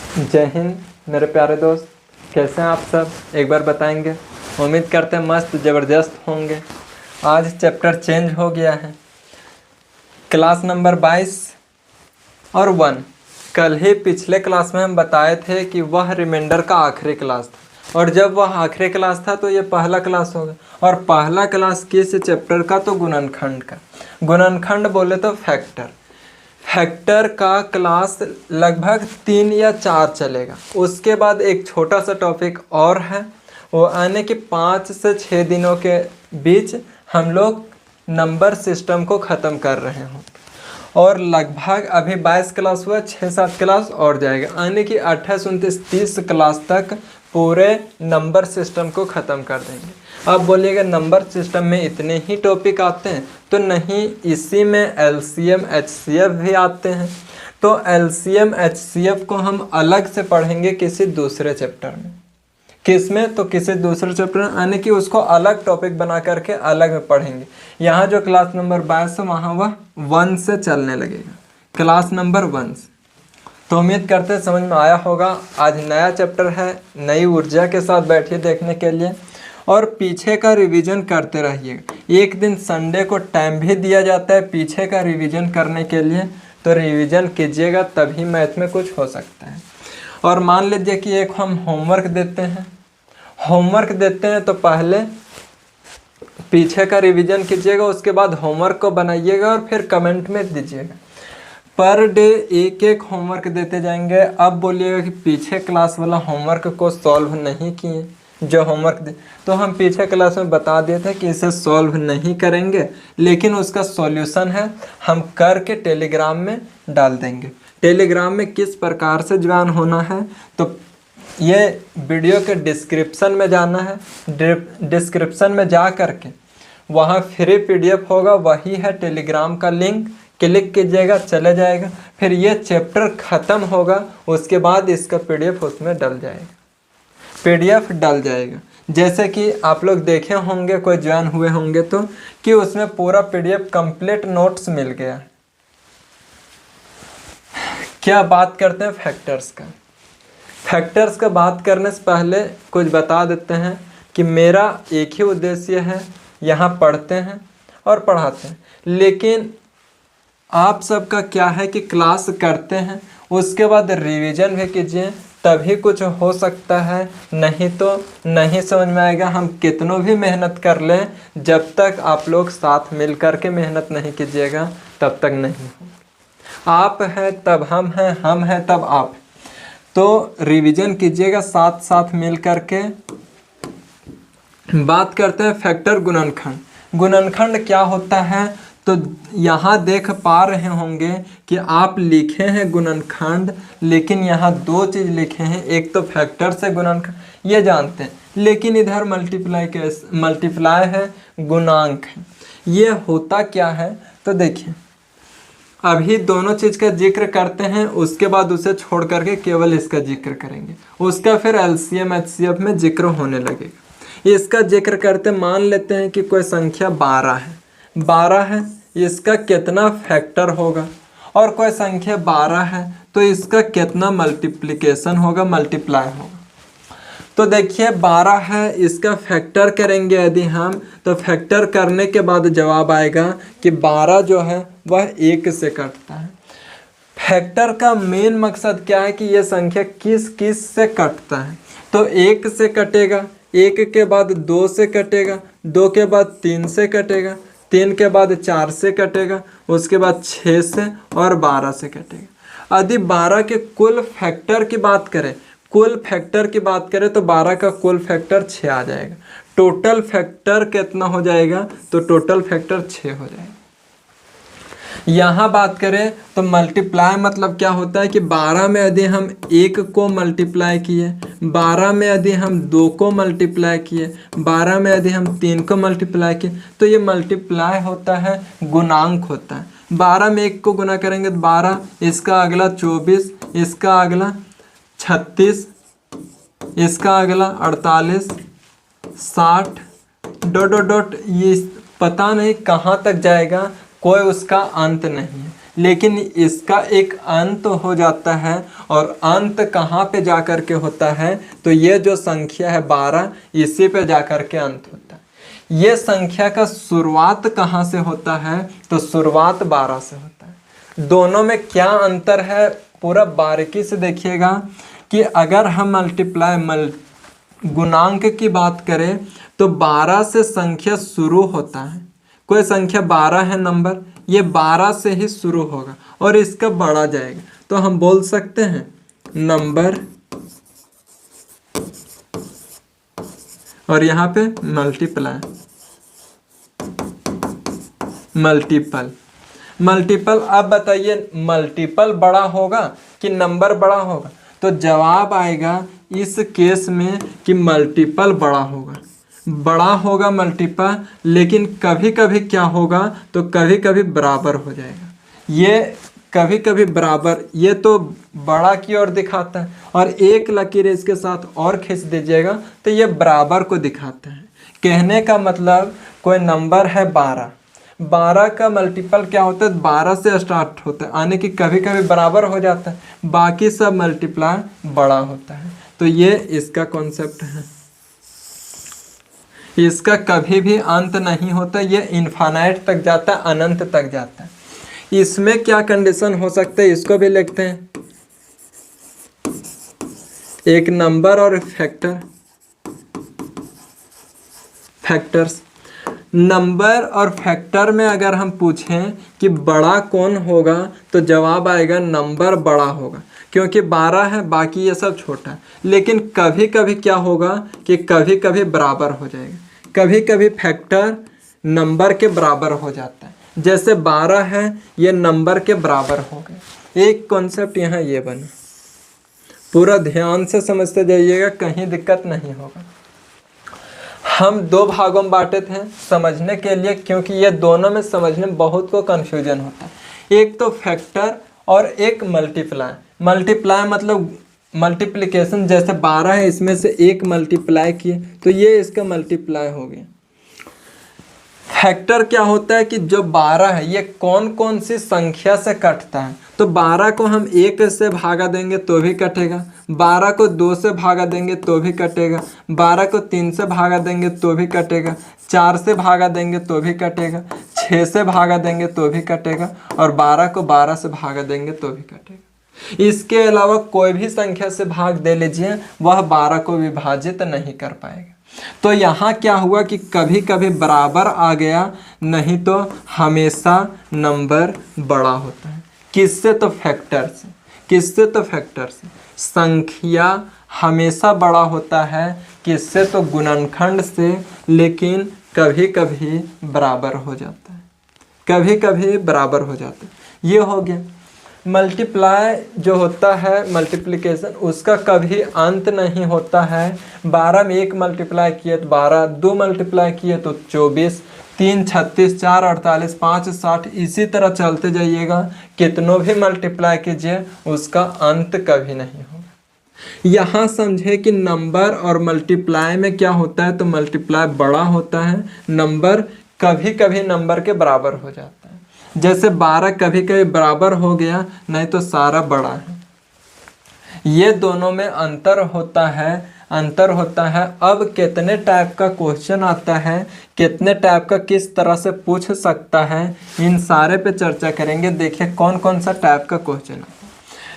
जय हिंद मेरे प्यारे दोस्त, कैसे हैं आप सब? एक बार बताएंगे। उम्मीद करते हैं मस्त ज़बरदस्त होंगे। आज चैप्टर चेंज हो गया है। क्लास नंबर 22 और 1। कल ही पिछले क्लास में हम बताए थे कि वह रिमाइंडर का आखिरी क्लास था, और जब वह आखिरी क्लास था तो ये पहला क्लास होगा। और पहला क्लास किस चैप्टर का? तो गुणनखंड का। गुणनखंड बोले तो फैक्टर। फैक्टर का क्लास लगभग 3 या 4 चलेगा। उसके बाद एक छोटा सा टॉपिक और है, वो आने के 5 से 6 दिनों के बीच हम लोग नंबर सिस्टम को ख़त्म कर रहे हों। और लगभग अभी 22 क्लास हुआ, 6-7 क्लास और जाएगा। आने की 28, 29, 30 क्लास तक पूरे नंबर सिस्टम को ख़त्म कर देंगे। अब बोलिएगा नंबर सिस्टम में इतने ही टॉपिक आते हैं? तो नहीं, इसी में एलसीएम एचसीएफ भी आते हैं। तो एलसीएम एचसीएफ को हम अलग से पढ़ेंगे किसी दूसरे चैप्टर में। किस में? तो किसी दूसरे चैप्टर में, यानी कि उसको अलग टॉपिक बना करके अलग में पढ़ेंगे। यहाँ जो क्लास नंबर 22 है वहाँ वह 1 से चलने लगेगा, क्लास नंबर 1 से। तो उम्मीद करते हैं समझ में आया होगा। आज नया चैप्टर है, नई ऊर्जा के साथ बैठिए देखने के लिए, और पीछे का रिवीजन करते रहिएगा। एक दिन संडे को टाइम भी दिया जाता है पीछे का रिवीजन करने के लिए, तो रिवीजन कीजिएगा, तभी मैथ में कुछ हो सकता है। और मान लीजिए कि एक हम होमवर्क देते हैं, तो पहले पीछे का रिवीजन कीजिएगा, उसके बाद होमवर्क को बनाइएगा और फिर कमेंट में दीजिएगा। पर डे एक एक होमवर्क देते जाएंगे। अब बोलिएगा कि पीछे क्लास वाला होमवर्क को सॉल्व नहीं किए, जो होमवर्क दे तो हम पीछे क्लास में बता दिए थे कि इसे सॉल्व नहीं करेंगे, लेकिन उसका सॉल्यूशन है हम करके टेलीग्राम में डाल देंगे। टेलीग्राम में किस प्रकार से ज्वाइन होना है? तो ये वीडियो के डिस्क्रिप्शन में जाना है। डिस्क्रिप्शन में जा करके वहाँ फ्री पीडीएफ होगा, वही है टेलीग्राम का लिंक। क्लिक कीजिएगा, चले जाएगा। फिर ये चैप्टर ख़त्म होगा, उसके बाद इसका पीडीएफ उसमें डल जाएगा। पीडीएफ डल जाएगा, जैसे कि आप लोग देखे होंगे, कोई ज्वाइन हुए होंगे तो, कि उसमें पूरा पीडीएफ कंप्लीट नोट्स मिल गया। क्या बात करते हैं फैक्टर्स का। फैक्टर्स का बात करने से पहले कुछ बता देते हैं कि मेरा एक ही उद्देश्य है, यहाँ पढ़ते हैं और पढ़ाते हैं। लेकिन आप सबका क्या है कि क्लास करते हैं, उसके बाद रिवीजन भी कीजिए, तभी कुछ हो सकता है। नहीं तो नहीं समझ में आएगा। हम कितनों भी मेहनत कर लें, जब तक आप लोग साथ मिल कर के मेहनत नहीं कीजिएगा तब तक नहीं हो। आप हैं तब हम हैं तब आप। तो रिवीजन कीजिएगा साथ साथ मिल कर के। बात करते हैं फैक्टर गुणनखंड। गुणनखंड क्या होता है? तो यहाँ देख पा रहे होंगे कि आप लिखे हैं गुणनखंड, लेकिन यहाँ 2 चीज़ लिखे हैं। एक तो फैक्टर से गुणनखंड, ये जानते हैं, लेकिन इधर मल्टीप्लाई है, गुणांक है। ये होता क्या है? तो देखिए, अभी दोनों चीज़ का जिक्र करते हैं, उसके बाद उसे छोड़ करके केवल इसका जिक्र करेंगे। उसका फिर एलसीएम एचसीएफ में जिक्र होने लगेगा। इसका जिक्र करते मान लेते हैं कि कोई संख्या 12 है, इसका कितना फैक्टर होगा? और कोई संख्या 12 है तो इसका कितना मल्टीप्लिकेशन होगा, मल्टीप्लाई होगा। तो देखिए 12 है, इसका फैक्टर करेंगे यदि हम, तो फैक्टर करने के बाद जवाब आएगा कि 12 जो है वह 1 से कटता है। फैक्टर का मेन मकसद क्या है कि यह संख्या किस किस से कटता है। तो 1 से कटेगा, 1 के बाद 2 से कटेगा, 2 के बाद 3 से कटेगा, 3 के बाद 4 से कटेगा, उसके बाद 6 से और 12 से कटेगा। यदि 12 के कुल फैक्टर की बात करें, तो 12 का कुल फैक्टर 6 आ जाएगा। टोटल फैक्टर कितना हो जाएगा? तो टोटल फैक्टर 6 हो जाएगा। यहाँ बात करें तो मल्टीप्लाई मतलब क्या होता है कि 12 में यदि हम 1 को मल्टीप्लाई किए, 12 में यदि हम 2 को मल्टीप्लाई किए, 12 में यदि हम 3 को मल्टीप्लाई किए, तो ये मल्टीप्लाई होता है, गुणांक होता है। 12 में 1 को गुना करेंगे तो 12, इसका अगला 24, इसका अगला 36, इसका अगला 48, 60 ... ये पता नहीं कहाँ तक जाएगा, कोई उसका अंत नहीं है। लेकिन इसका एक अंत हो जाता है, और अंत कहाँ पे जा कर के होता है, तो ये जो संख्या है 12 इसी पे जा कर के अंत होता है। ये संख्या का शुरुआत कहाँ से होता है, तो शुरुआत 12 से होता है। दोनों में क्या अंतर है पूरा बारीकी से देखिएगा कि अगर हम गुणांक की बात करें तो 12 से संख्या शुरू होता है। कोई संख्या 12 है नंबर, ये 12 से ही शुरू होगा और इसका बढ़ा जाएगा, तो हम बोल सकते हैं नंबर, और यहाँ पे मल्टीप्लाई, मल्टीपल। अब बताइए मल्टीपल बड़ा होगा कि नंबर बड़ा होगा, तो जवाब आएगा इस केस में कि मल्टीपल बड़ा होगा मल्टीपल, लेकिन कभी कभी क्या होगा, तो कभी कभी बराबर हो जाएगा। ये कभी कभी बराबर, ये तो बड़ा की ओर दिखाता है, और एक लकीर इसके साथ और खींच दीजिएगा तो ये बराबर को दिखाता है। कहने का मतलब कोई नंबर है 12 का मल्टीपल क्या होता है, 12 से स्टार्ट होता है, यानी कि कभी कभी बराबर हो जाता है, बाकी सब मल्टीप्लाई बड़ा होता है। तो ये इसका कॉन्सेप्ट है। इसका कभी भी अंत नहीं होता, ये इनफाइनाइट तक जाता है, अनंत तक जाता है। इसमें क्या कंडीशन हो सकता है, इसको भी लिखते हैं। एक नंबर और फैक्टर्स। नंबर और फैक्टर में अगर हम पूछें कि बड़ा कौन होगा, तो जवाब आएगा नंबर बड़ा होगा, क्योंकि 12 है, बाकी ये सब छोटा है। लेकिन कभी कभी क्या होगा कि कभी कभी बराबर हो जाएगा, कभी कभी फैक्टर नंबर के बराबर हो जाता है। जैसे 12 है, ये नंबर के बराबर हो गए। एक कॉन्सेप्ट यहाँ ये बना, पूरा ध्यान से समझते जाइएगा, कहीं दिक्कत नहीं होगा। हम 2 भागों में बांटे थे समझने के लिए, क्योंकि ये दोनों में समझने में बहुत को कन्फ्यूजन होता है। एक तो फैक्टर और एक मल्टीप्लाई। मल्टीप्लाई मतलब मल्टीप्लिकेशन, जैसे 12 है, इसमें से एक मल्टीप्लाई किए तो ये इसका मल्टीप्लाई हो गया। फैक्टर क्या होता है कि जो 12 है ये कौन कौन सी संख्या से कटता है, तो 12 को हम 1 से भागा देंगे तो भी कटेगा, 12 को 2 से भागा देंगे तो भी कटेगा, 12 को 3 से भागा देंगे तो भी कटेगा, 4 से भागा देंगे तो भी कटेगा, 6 से भागा देंगे तो भी कटेगा, और 12 को 12 से भागा देंगे तो भी कटेगा। इसके अलावा कोई भी संख्या से भाग दे लीजिए, वह 12 को विभाजित नहीं कर पाएगा। तो यहाँ क्या हुआ कि कभी कभी बराबर आ गया, नहीं तो हमेशा नंबर बड़ा होता है। किससे, तो फैक्टर से। किससे, तो फैक्टर से। संख्या हमेशा बड़ा होता है, किससे, तो गुणनखंड से, लेकिन कभी कभी बराबर हो जाता है, कभी कभी बराबर हो जाता है। ये हो गया। मल्टीप्लाई जो होता है, मल्टीप्लिकेशन, उसका कभी अंत नहीं होता है। 12 में 1 मल्टीप्लाई किए तो 12, 2 मल्टीप्लाई किए तो 24, 3 36, 4 48, 5 60, इसी तरह चलते जाइएगा। कितनों भी मल्टीप्लाई कीजिए, उसका अंत कभी नहीं होगा। यहाँ समझे कि नंबर और मल्टीप्लाई में क्या होता है, तो मल्टीप्लाई बड़ा होता है, नंबर कभी कभी नंबर के बराबर हो जाता है। जैसे 12 कभी कभी बराबर हो गया, नहीं तो सारा बड़ा है। ये दोनों में अंतर होता है, अंतर होता है। अब कितने टाइप का क्वेश्चन आता है, कितने टाइप का किस तरह से पूछ सकता है, इन सारे पे चर्चा करेंगे। देखिए कौन कौन सा टाइप का क्वेश्चन आता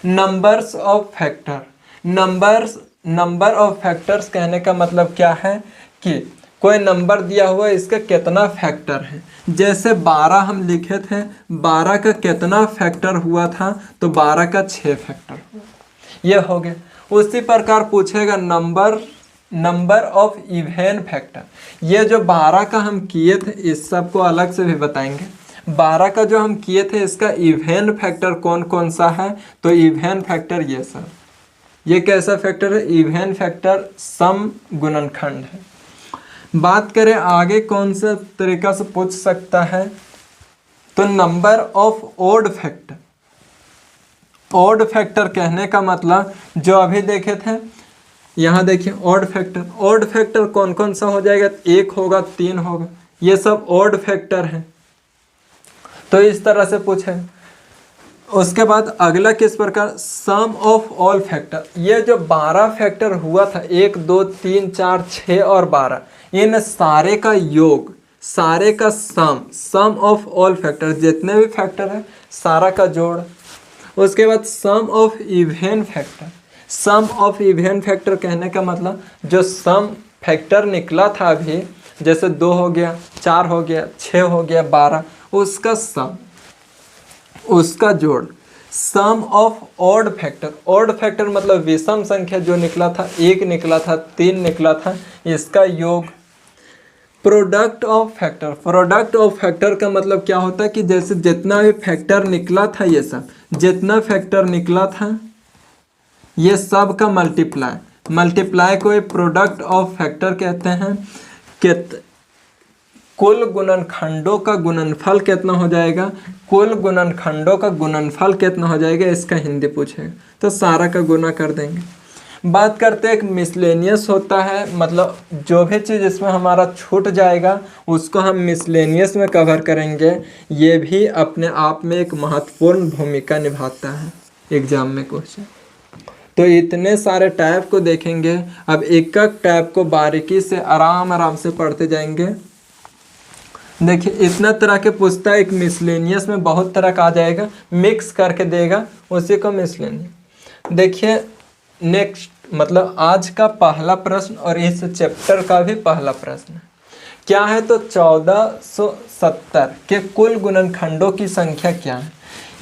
है। Numbers of factor. Number of factors कहने का मतलब क्या है कि कोई नंबर दिया हुआ है, इसका कितना फैक्टर है। जैसे 12 हम लिखे थे, 12 का कितना फैक्टर हुआ था, तो 12 का 6 फैक्टर हुआ, ये हो गया। उसी प्रकार पूछेगा नंबर ऑफ इवन फैक्टर। ये जो 12 का हम किए थे, इस सब को अलग से भी बताएंगे। 12 का जो हम किए थे, इसका इवन फैक्टर कौन कौन सा है, तो इवन फैक्टर ये सब। ये कैसा फैक्टर है, इवन फैक्टर सम गुणनखंड है। बात करें आगे कौन सा तरीका से पूछ सकता है, तो number of odd factor. Odd factor कहने का मतलब जो अभी देखे थे, यहाँ देखिए ओड फैक्टर। ओड फैक्टर कौन कौन सा हो जाएगा, 1 होगा, 3 होगा, ये सब ओड फैक्टर है। तो इस तरह से पूछे। उसके बाद अगला किस प्रकार, सम ऑफ ऑल फैक्टर। ये जो 12 फैक्टर हुआ था, 1 2 3 4 6 और 12, इन सारे का योग, सारे का सम ऑफ ऑल फैक्टर, जितने भी फैक्टर है सारा का जोड़। उसके बाद sum of even factor. Sum of even factor कहने का मतलब जो सम फैक्टर निकला था अभी, जैसे 2 हो गया, 4 हो गया, 6 हो गया, 12, उसका सम, उसका जोड़। Sum of odd factor. Odd factor मतलब विषम संख्या जो निकला था, 1 निकला था, 3 निकला था, इसका योग। Product of factor. Product of factor का मतलब क्या होता है कि जैसे जितना भी फैक्टर निकला था, ये सब जितना फैक्टर निकला था ये सब का मल्टीप्लाई। मल्टीप्लाई को प्रोडक्ट ऑफ फैक्टर कहते हैं। कुल गुणनखंडों का गुणनफल कितना हो जाएगा, कुल गुणनखंडों का गुणनफल कितना हो जाएगा, इसका हिंदी पूछेगा तो सारा का गुना कर देंगे। बात करते हैं एक मिसलेनियस होता है, मतलब जो भी चीज़ इसमें हमारा छूट जाएगा उसको हम मिसलेनियस में कवर करेंगे। ये भी अपने आप में एक महत्वपूर्ण भूमिका निभाता है एग्जाम में क्वेश्चन। तो इतने सारे टाइप को देखेंगे। अब एक एक टाइप को बारीकी से आराम से पढ़ते जाएंगे। देखिए इतना तरह के पूछता है, एक मिसलेनियस में बहुत तरह का आ जाएगा, मिक्स करके देगा, उसी को मिसलेनियस। देखिए नेक्स्ट, मतलब आज का पहला प्रश्न और इस चैप्टर का भी पहला प्रश्न क्या है, तो 1470 के कुल गुणनखंडों की संख्या क्या है।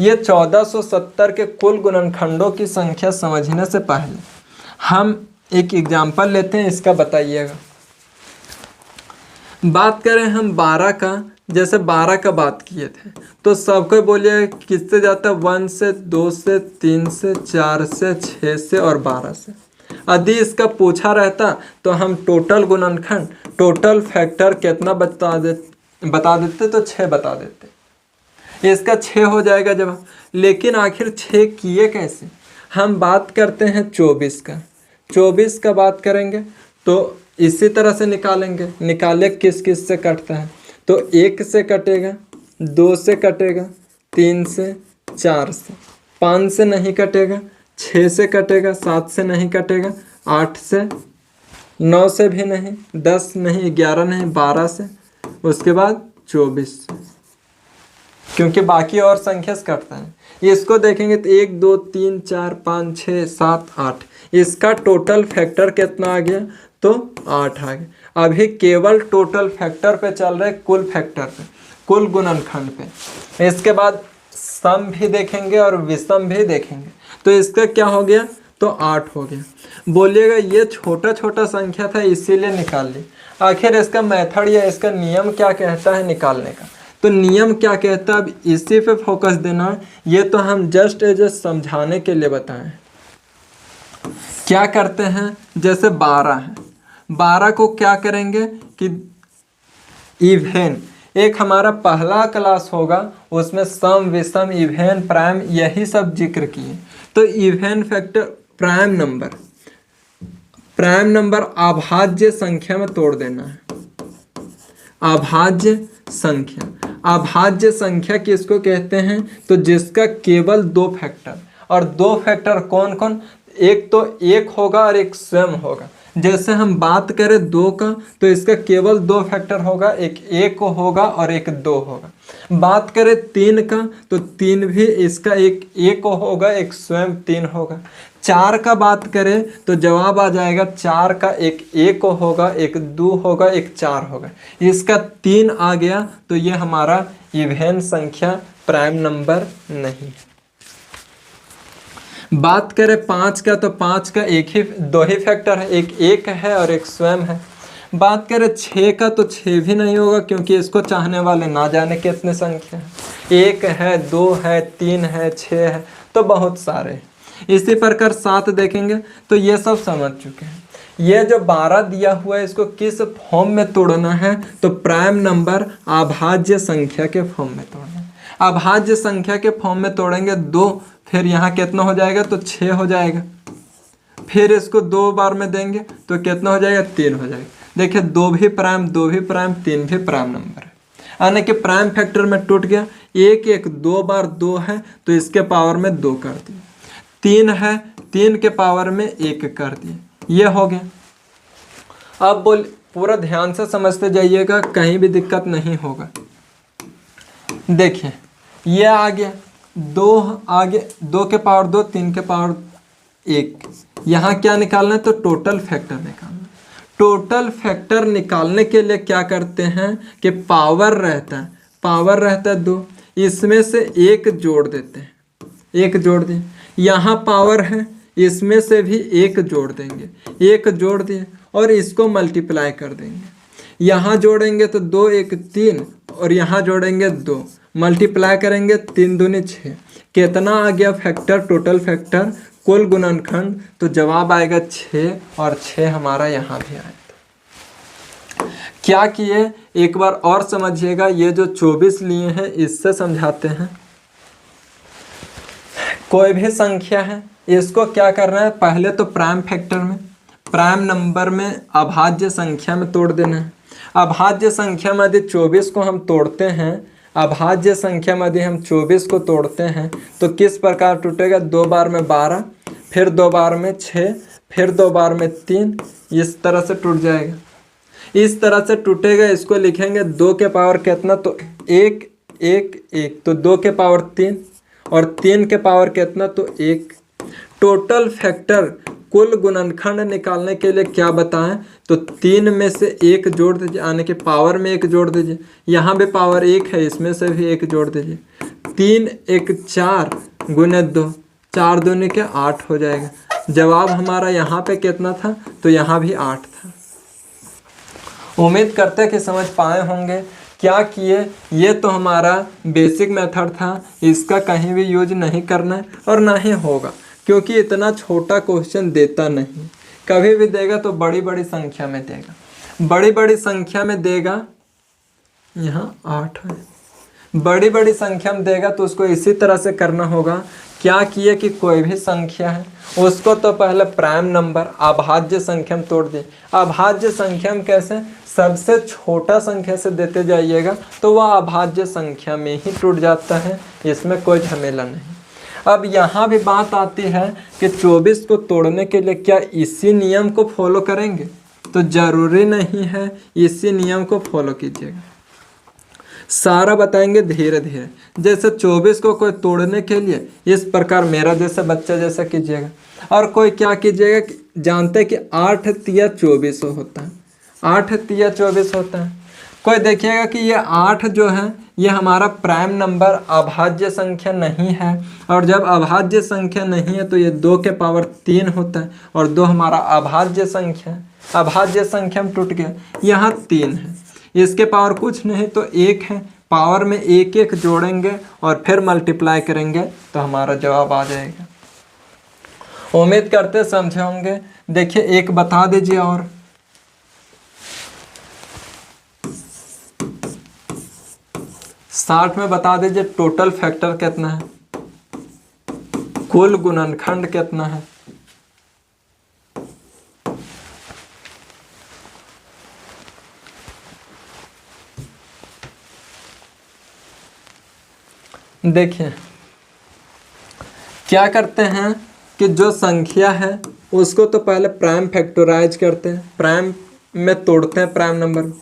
ये 1470 के कुल गुणनखंडों की संख्या समझने से पहले हम एक एग्जाम्पल लेते हैं, इसका बताइएगा। बात करें हम 12 का, जैसे 12 का बात किए थे तो सबको बोलिए किससे जाता है, 1 से, 2 से, 3 से, 4 से, 6 से और 12 से। यदि इसका पूछा रहता तो हम टोटल गुणनखंड, टोटल फैक्टर कितना बता देते तो 6 बता देते, इसका 6 हो जाएगा जवाब। लेकिन आखिर 6 किए कैसे। हम बात करते हैं 24 का। 24 का बात करेंगे तो इसी तरह से निकालेंगे। निकाले किस किस से कटता है, तो 1 से कटेगा, 2 से कटेगा, 3 से, 4 से, 5 से नहीं कटेगा, 6 से कटेगा, 7 से नहीं कटेगा, 8 से, 9 से भी नहीं, 10 नहीं, 11 नहीं, 12 से, उसके बाद 24 से, क्योंकि बाकी और संख्या से कटता है। इसको देखेंगे तो 1 2 3 4 5 6 7 8, इसका टोटल फैक्टर कितना आ गया, तो 8 आ गया। अभी केवल टोटल फैक्टर पे चल रहे, कुल फैक्टर पे, कुल गुणनखंड पे। इसके बाद सम भी देखेंगे और विषम भी देखेंगे। तो इसका क्या हो गया, तो 8 हो गया। बोलिएगा ये छोटा छोटा संख्या था इसीलिए निकाल ली। आखिर इसका मेथड या इसका नियम क्या कहता है निकालने का, तो नियम क्या कहता है, अब इसी पे फोकस देना है। ये तो हम जस्ट एज समझाने के लिए बताएं। क्या करते हैं, जैसे 12 है, 12 को क्या करेंगे कि इवेन, एक हमारा पहला क्लास होगा उसमें सम, विषम, इवेन, प्राइम यही सब जिक्र किए। तो इवेन फैक्टर, प्राइम नंबर अभाज्य संख्या में तोड़ देना है। अभाज्य संख्या किसको कहते हैं, तो जिसका केवल 2 फैक्टर, और 2 फैक्टर कौन कौन, एक तो 1 होगा और एक स्वयं होगा। जैसे हम बात करें 2 का तो इसका केवल 2 फैक्टर होगा, एक 1 होगा और एक 2 होगा। बात करें 3 का तो 3 भी इसका एक 1 होगा, एक स्वयं 3 होगा। 4 का बात करें तो जवाब आ जाएगा 4 का एक 1 होगा, एक 2 होगा, एक 4 होगा। इसका 3 आ गया तो ये हमारा इवेन संख्या, प्राइम नंबर नहीं है। बात करें 5 का तो 5 का 2 ही फैक्टर है, एक 1 है और एक स्वयं है। बात करें 6 का तो 6 भी नहीं होगा, क्योंकि इसको चाहने वाले ना जाने कितने संख्या है, 1 है, 2 है, 3 है, 6 है, तो बहुत सारे। इसी प्रकार 7 देखेंगे तो ये सब समझ चुके हैं। ये जो 12 दिया हुआ है इसको किस फॉर्म में तोड़ना है, तो प्राइम नंबर अभाज्य संख्या के फॉर्म में तोड़ना है। अभाज्य संख्या के फॉर्म में तोड़ेंगे 2, फिर यहाँ कितना हो जाएगा, तो 6 हो जाएगा। फिर इसको 2 बार में देंगे तो कितना हो जाएगा, 3 हो जाएगा। देखिए 2 भी प्राइम, 2 भी प्राइम, 3 भी प्राइम नंबर है। यानी कि प्राइम फैक्टर में टूट गया। 1 1 2 बार 2 है तो इसके पावर में 2 कर दिए। 3 है 3 के पावर में 1 कर दिए, ये हो गया। अब बोल पूरा ध्यान से समझते जाइएगा, कहीं भी दिक्कत नहीं होगा। देखिए ये आ गया 2, आगे 2 के पावर 2, 3 के पावर 1। यहाँ क्या निकालना है तो टोटल फैक्टर निकालना। टोटल फैक्टर निकालने के लिए क्या करते हैं कि पावर रहता है 2, इसमें से 1 जोड़ देते हैं, 1 जोड़ दें। यहाँ पावर है, इसमें से भी 1 जोड़ देंगे, 1 जोड़ दिए और इसको मल्टीप्लाई कर देंगे। यहाँ जोड़ेंगे तो 2 1 3 और यहाँ जोड़ेंगे 2, मल्टीप्लाई करेंगे 3 दूनी 6। कितना आ गया फैक्टर, टोटल फैक्टर कुल गुणनखंड, तो जवाब आएगा 6 और 6 हमारा यहाँ भी आएगा। क्या किए एक बार और समझिएगा, ये जो 24 लिए हैं इससे समझाते हैं। कोई भी संख्या है इसको क्या करना है, पहले तो प्राइम फैक्टर में, प्राइम नंबर में अभाज्य संख्या में तोड़ देना है। अभाज्य संख्या में यदि 24 को हम तोड़ते हैं, अभाज्य संख्या में यदि हम 24 को तोड़ते हैं तो किस प्रकार टूटेगा, 2 बार में 12, फिर 2 बार में 6, फिर 2 बार में 3, इस तरह से टूट जाएगा। इस तरह से टूटेगा। इसको लिखेंगे 2 के पावर कितना, तो 1 1 1, तो 2 के पावर 3 और 3 के पावर कितना, तो 1। टोटल फैक्टर कुल गुणनखंड निकालने के लिए क्या बताएं, तो 3 में से 1 जोड़ दीजिए, यानी कि पावर में 1 जोड़ दीजिए। यहाँ भी पावर 1 है, इसमें से भी 1 जोड़ दीजिए। 3 1 4 गुने 2, 4 दूनी के 8 हो जाएगा। जवाब हमारा यहाँ पे कितना था, तो यहाँ भी 8 था। उम्मीद करते हैं कि समझ पाए होंगे। क्या किए, ये तो हमारा बेसिक मेथड था, इसका कहीं भी यूज नहीं करना है और ना ही होगा, क्योंकि इतना छोटा क्वेश्चन देता नहीं। कभी भी देगा तो बड़ी बड़ी संख्या में देगा, बड़ी बड़ी संख्या में देगा। यहाँ 8 है, बड़ी बड़ी संख्या में देगा तो उसको इसी तरह से करना होगा। क्या किए कि कोई भी संख्या है उसको तो पहले प्राइम नंबर अभाज्य संख्या में तोड़ दिए। अभाज्य संख्या में कैसे, सबसे छोटा संख्या से देते जाइएगा तो वह अभाज्य संख्या में ही टूट जाता है, इसमें कोई झमेला नहीं। अब यहाँ भी बात आती है कि 24 को तोड़ने के लिए क्या इसी नियम को फॉलो करेंगे, तो ज़रूरी नहीं है इसी नियम को फॉलो कीजिएगा, सारा बताएंगे धीरे धीरे। जैसे 24 को कोई तोड़ने के लिए इस प्रकार मेरा जैसा बच्चा जैसा कीजिएगा, और कोई क्या कीजिएगा, जानते हैं कि 8 तिया 24 होता है, 8 तिया 24 होता है। कोई देखिएगा कि ये 8 जो है ये हमारा प्राइम नंबर अभाज्य संख्या नहीं है, और जब अभाज्य संख्या नहीं है तो ये 2 के पावर 3 होता है, और 2 हमारा अभाज्य संख्या है। अभाज्य संख्या में टूट गया, यहाँ 3 है, इसके पावर कुछ नहीं तो 1 है, पावर में 1 1 जोड़ेंगे और फिर मल्टीप्लाई करेंगे तो हमारा जवाब आ जाएगा। उम्मीद करते समझे होंगे। देखिए एक बता दीजिए और, साठ में बता दीजिए टोटल फैक्टर कितना है, कुल गुणनखंड कितना है। देखिए क्या करते हैं कि जो संख्या है उसको तो पहले प्राइम फैक्टराइज करते हैं, प्राइम में तोड़ते हैं प्राइम नंबर।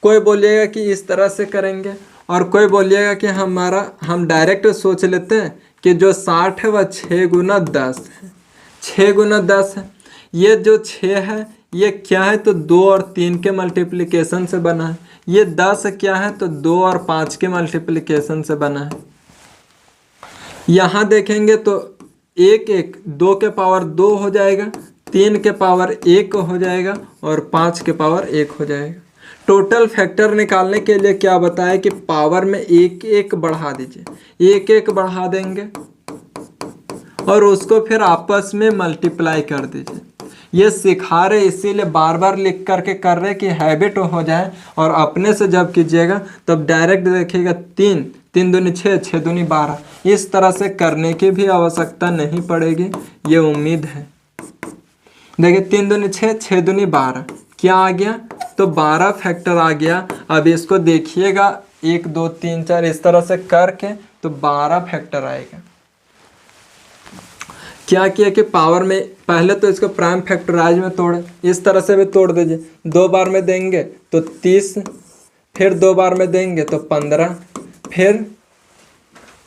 कोई बोलिएगा कि इस तरह से करेंगे, और कोई बोलिएगा कि हम डायरेक्ट सोच लेते हैं कि जो 60 है वह 6 गुना 10 है, 6 गुना 10 है। ये जो 6 है ये क्या है, तो 2 और 3 के मल्टीप्लिकेशन से बना है। ये 10 क्या है, तो 2 और 5 के मल्टीप्लिकेशन से बना है। यहाँ देखेंगे तो 1 1 2 के पावर 2 हो जाएगा, 3 के पावर 1 हो जाएगा और 5 के पावर 1 हो जाएगा। टोटल फैक्टर निकालने के लिए क्या बताया कि पावर में 1 1 बढ़ा दीजिए, 1 1 बढ़ा देंगे और उसको फिर आपस में मल्टीप्लाई कर दीजिए। ये सिखा रहे इसीलिए बार बार लिख करके कर रहे कि हैबिट हो जाए, और अपने से जब कीजिएगा तब डायरेक्ट देखिएगा 3 3 दूनी 6 6 दूनी 12, इस तरह से करने की भी आवश्यकता नहीं पड़ेगी, ये उम्मीद है। देखिए 3 दूनी 6 दूनी 12 क्या आ गया, तो 12 फैक्टर आ गया। अब इसको देखिएगा 1 2 3 4 इस तरह से करके तो 12 फैक्टर आएगा। क्या किया कि पावर में पहले तो इसको प्राइम फैक्टराइज में तोड़े, इस तरह से भी तोड़ दीजिए। 2 बार में देंगे तो 30, फिर 2 बार में देंगे तो 15, फिर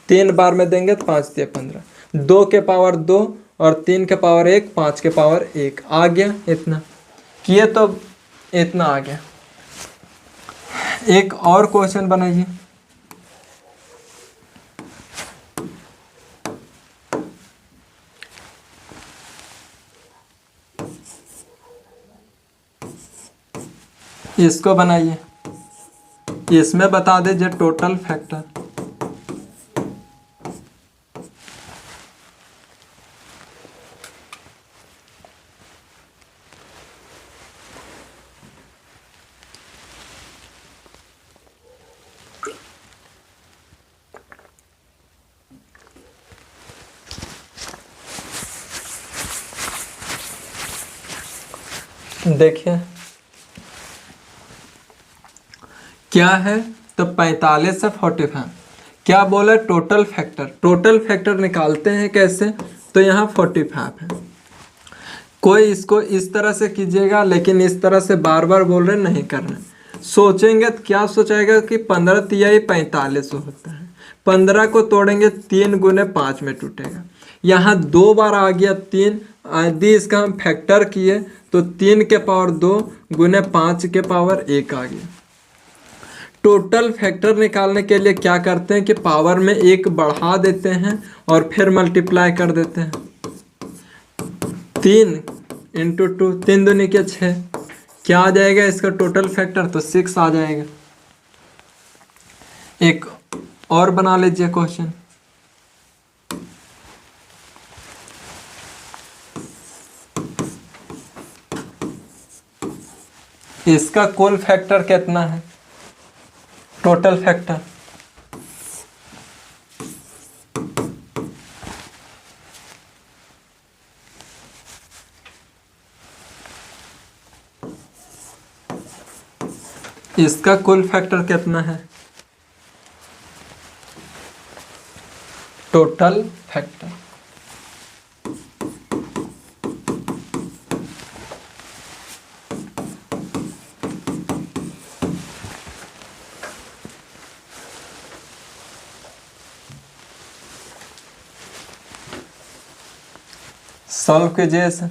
3 बार में देंगे तो 5 दिए 15, 2 के पावर 2 और 3 के पावर 1, 5 के पावर 1 आ गया। इतना किए तो इतना आ गया। एक और क्वेश्चन बनाइए। इसको बनाइए, इसमें बता दीजिए टोटल फैक्टर। देखिए क्या है, तो 45 से 45 क्या बोला, टोटल फैक्टर। टोटल फैक्टर निकालते हैं कैसे, तो यहाँ 45 है। कोई इसको इस तरह से कीजिएगा, लेकिन इस तरह से बार बार बोल रहे नहीं करना। सोचेंगे तो क्या सोचेगा कि 15 तिहाई 45 होता है। 15 को तोड़ेंगे 3 गुने 5 में टूटेगा। यहाँ 2 बार आ गया 3, यदि इसका हम फैक्टर किए तो 3 के पावर 2 गुने 5 के पावर 1 आ गया। टोटल फैक्टर निकालने के लिए क्या करते हैं कि पावर में 1 बढ़ा देते हैं और फिर मल्टीप्लाई कर देते हैं। 3 इंटू 2, 3 दूनी के 6, क्या आ जाएगा इसका टोटल फैक्टर, तो 6 आ जाएगा। एक और बना लीजिए क्वेश्चन। इसका कुल फैक्टर कितना है, टोटल फैक्टर। इसका कुल फैक्टर कितना है, टोटल फैक्टर। सॉल्व कीजिए इसे।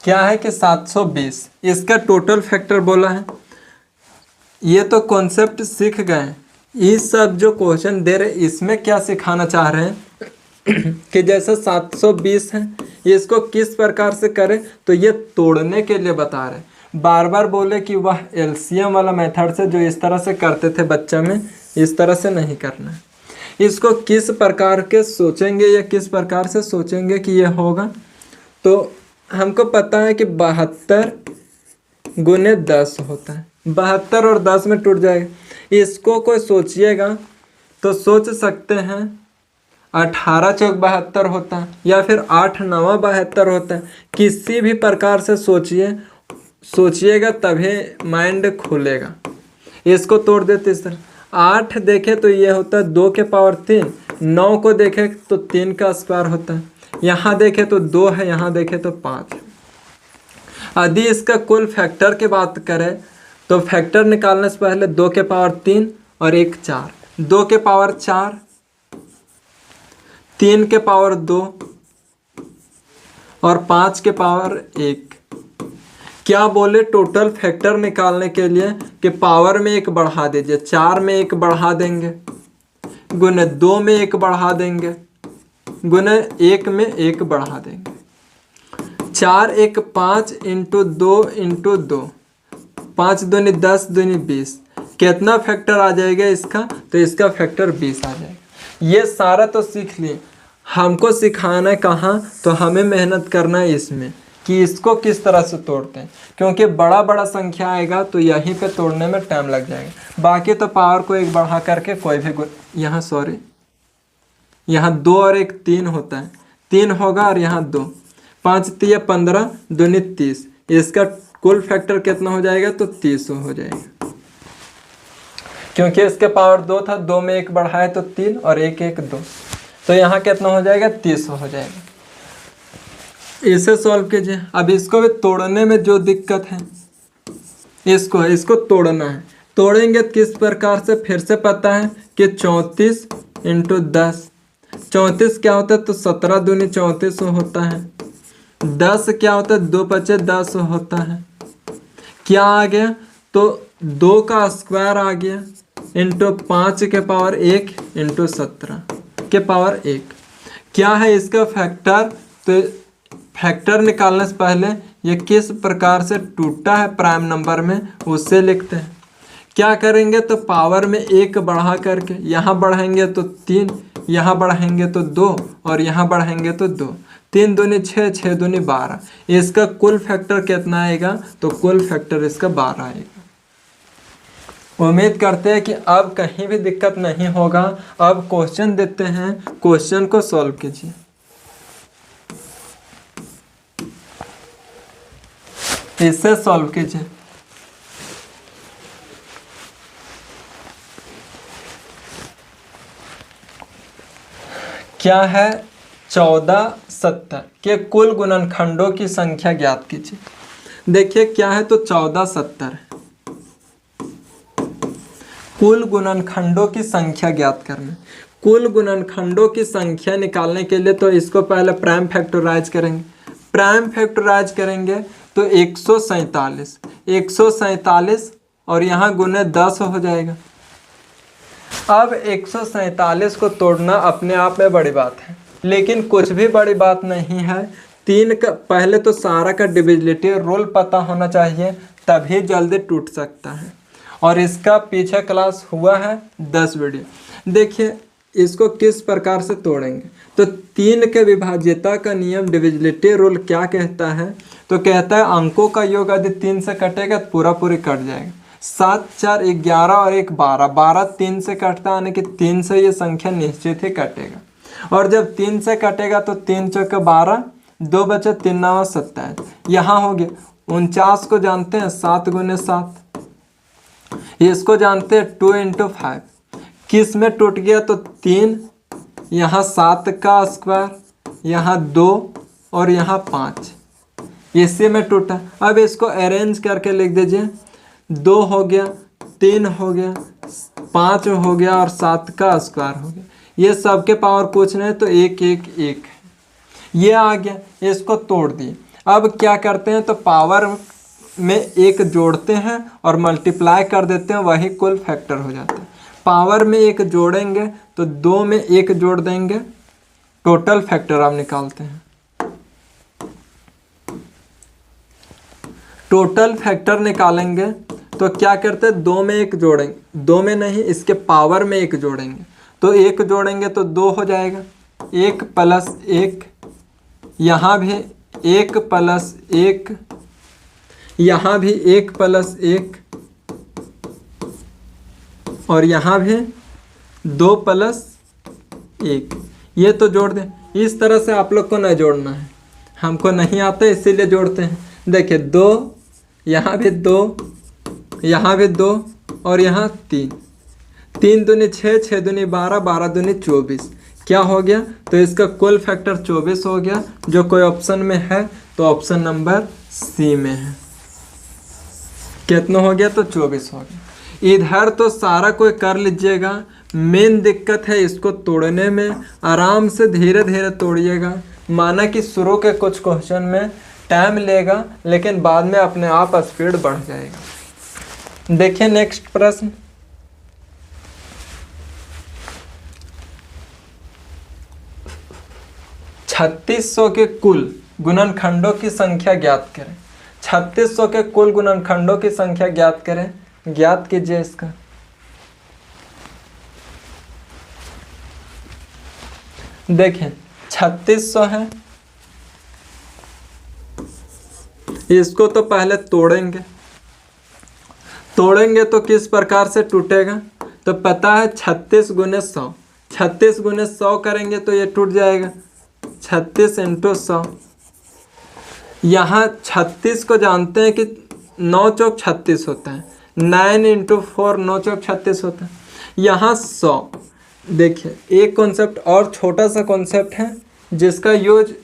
क्या है कि 720 इसका टोटल फैक्टर बोला है। ये तो कॉन्सेप्ट सीख गए, ये सब जो क्वेश्चन दे रहे इसमें क्या सिखाना चाह रहे हैं कि जैसे 720 है इसको किस प्रकार से करें, तो ये तोड़ने के लिए बता रहे। बार बार बोले कि वह एलसीएम वाला मेथड से जो इस तरह से करते थे बच्चा में, इस तरह से नहीं करना है। इसको किस प्रकार के सोचेंगे या किस प्रकार से सोचेंगे कि ये होगा, तो हमको पता है कि 72 गुने 10 होता है। 72 और 10 में टूट जाएगा। इसको कोई सोचिएगा तो सोच सकते हैं 18 चौक 72 होता है, या फिर 8 9 72 होता है। किसी भी प्रकार से सोचिएगा तभी माइंड खुलेगा। इसको तोड़ देते इस तरह। 8 देखे तो ये होता है 2 के पावर 3, 9 को देखे तो 3 का स्क्वायर होता है, यहाँ देखे तो 2 है, यहाँ देखे तो 5 है। यदि इसका कुल फैक्टर की बात करें तो फैक्टर निकालने से पहले 2 के पावर 3 और 1 4, 2 के पावर 4, 3 के पावर 2 और 5 के पावर 1। क्या बोले, टोटल फैक्टर निकालने के लिए कि पावर में 1 बढ़ा दीजिए, 4 में 1 बढ़ा देंगे, गुने 2 में 1 बढ़ा देंगे, गुने 1 में 1 बढ़ा देंगे। 4 1 5 इंटू 2 इंटू 2, 5 दूनी 10 दूनी 20। कितना फैक्टर आ जाएगा इसका, तो इसका फैक्टर 20 आ जाएगा। ये सारा तो सीख लिए, हमको सिखाना है कहाँ, तो हमें मेहनत करना है इसमें कि इसको किस तरह से तोड़ते हैं, क्योंकि बड़ा बड़ा संख्या आएगा तो यहीं पे तोड़ने में टाइम लग जाएगा। बाकी तो पावर को 1 बढ़ा करके कोई भी यहाँ 2 और 1 3 होता है, 3 होगा और यहाँ 2, 5 3 15 दूनी 30। इसका कुल फैक्टर कितना हो जाएगा, तो 30 हो जाएगा। क्योंकि इसके पावर 2 था, 2 में 1 बढ़ाए तो 3 और 1 1 2, तो यहाँ कितना हो जाएगा 30 हो जाएगा। इसे सॉल्व कीजिए। अब इसको भी तोड़ने में जो दिक्कत है, इसको तोड़ना है। तोड़ेंगे किस प्रकार से, फिर से पता है कि 34 × 10, 34 क्या होता है तो 17 दूनी 34 होता है। 10 क्या होता है 2 × 5 = 10 होता है। क्या आ गया तो 2 का स्क्वायर आ गया इंटू 5 के पावर 1 इंटू 17 के पावर 1। क्या है इसका फैक्टर, तो फैक्टर निकालने से पहले ये किस प्रकार से टूटा है प्राइम नंबर में उससे लिखते हैं। क्या करेंगे तो पावर में 1 बढ़ा करके, यहाँ बढ़ाएंगे तो 3, यहाँ बढ़ाएंगे तो 2 और यहाँ बढ़ाएंगे तो 2, 3 दूनी 6, 6 दूनी 12। इसका कुल फैक्टर कितना आएगा तो कुल फैक्टर इसका 12 आएगा। उम्मीद करते हैं कि अब कहीं भी दिक्कत नहीं होगा। अब क्वेश्चन देते हैं, क्वेश्चन को सॉल्व कीजिए। इसे सॉल्व कीजिए। क्या है 14 70 के कुल गुणनखंडों की संख्या ज्ञात कीजिए। देखिए क्या है तो 14 70 है। कुल गुणनखंडों की संख्या ज्ञात करना। कुल गुणनखंडों की संख्या निकालने के लिए तो इसको पहले प्राइम फैक्टराइज करेंगे। प्राइम फैक्टराइज करेंगे तो 147 और यहाँ गुने 10 हो जाएगा। अब 147 को तोड़ना अपने आप में बड़ी बात है, लेकिन कुछ भी बड़ी बात नहीं है। 3 का पहले तो सारा का डिविजिबिलिटी रूल पता होना चाहिए, तभी जल्दी टूट सकता है। और इसका पीछे क्लास हुआ है 10 वीडियो। देखिए इसको किस प्रकार से तोड़ेंगे तो 3 के विभाज्यता का नियम डिविजिबिलिटी रूल क्या कहता है, तो कहता है अंकों का योग यदि 3 से कटेगा तो पूरा पूरी कट जाएगा। 7 4 11 और 1 12, 12 3 से कटता है, यानी कि 3 से ये संख्या निश्चित ही कटेगा। और जब 3 से कटेगा तो 3 चौके 12, 2 बचे 3 9 27। यहाँ हो गया 49 को जानते हैं 7 × 7, इसको जानते हैं 2 × 5। किस में टूट गया तो 3, यहाँ 7 का स्क्वायर, यहाँ 2 और यहाँ 5, इसी में टूटा। अब इसको अरेंज करके लिख दीजिए। 2 हो गया, 3 हो गया, 5 हो गया और 7 का स्क्वायर हो गया। ये सबके पावर पूछ रहे हैं तो 1 1 1 ये आ गया। इसको तोड़ दिए। अब क्या करते हैं तो पावर में 1 जोड़ते हैं और मल्टीप्लाई कर देते हैं, वही कुल फैक्टर हो जाता है। पावर में 1 जोड़ेंगे तो 2 में 1 जोड़ देंगे, टोटल फैक्टर आप निकालते हैं। टोटल फैक्टर निकालेंगे तो क्या करते हैं 2 में 1 जोड़ेंगे, 2 में नहीं इसके पावर में 1 जोड़ेंगे तो 1 जोड़ेंगे तो 2 हो जाएगा। 1 + 1, यहाँ भी 1 + 1, यहाँ भी 1 + 1 और यहाँ भी 2 + 1। ये तो जोड़ दें। इस तरह से आप लोग को नहीं जोड़ना है, हमको नहीं आता इसीलिए जोड़ते हैं। देखिए 2, यहाँ भी 2, यहाँ भी 2 और यहाँ 3, 3 दूनी 6, 6 दूनी 12, 12 दूनी 24। क्या हो गया तो इसका कुल फैक्टर 24 हो गया। जो कोई ऑप्शन में है तो ऑप्शन नंबर सी में है। कितना हो गया तो 24 हो गया। इधर तो सारा कोई कर लीजिएगा, मेन दिक्कत है इसको तोड़ने में। आराम से धीरे धीरे तोड़िएगा। माना कि शुरू के कुछ क्वेश्चन में टाइम लेगा, लेकिन बाद में अपने आप स्पीड बढ़ जाएगा। देखिए नेक्स्ट प्रश्न। छत्तीस के कुल गुणनखंडों की संख्या ज्ञात करें। 3600 के कुल गुणनखंडों की संख्या ज्ञात करें। ज्ञात कीजिए इसका। देखें 3600 है, इसको तो पहले तोड़ेंगे। तोड़ेंगे तो किस प्रकार से टूटेगा तो पता है 36 × 100, 36 × 100 करेंगे तो ये टूट जाएगा 36 × 100। यहाँ 36 को जानते हैं कि 9 चौक 36 होता है, 9 इंटू 4 9 चौक 36 होता है। यहाँ 100। देखिए एक कॉन्सेप्ट और छोटा सा कॉन्सेप्ट है जिसका यूज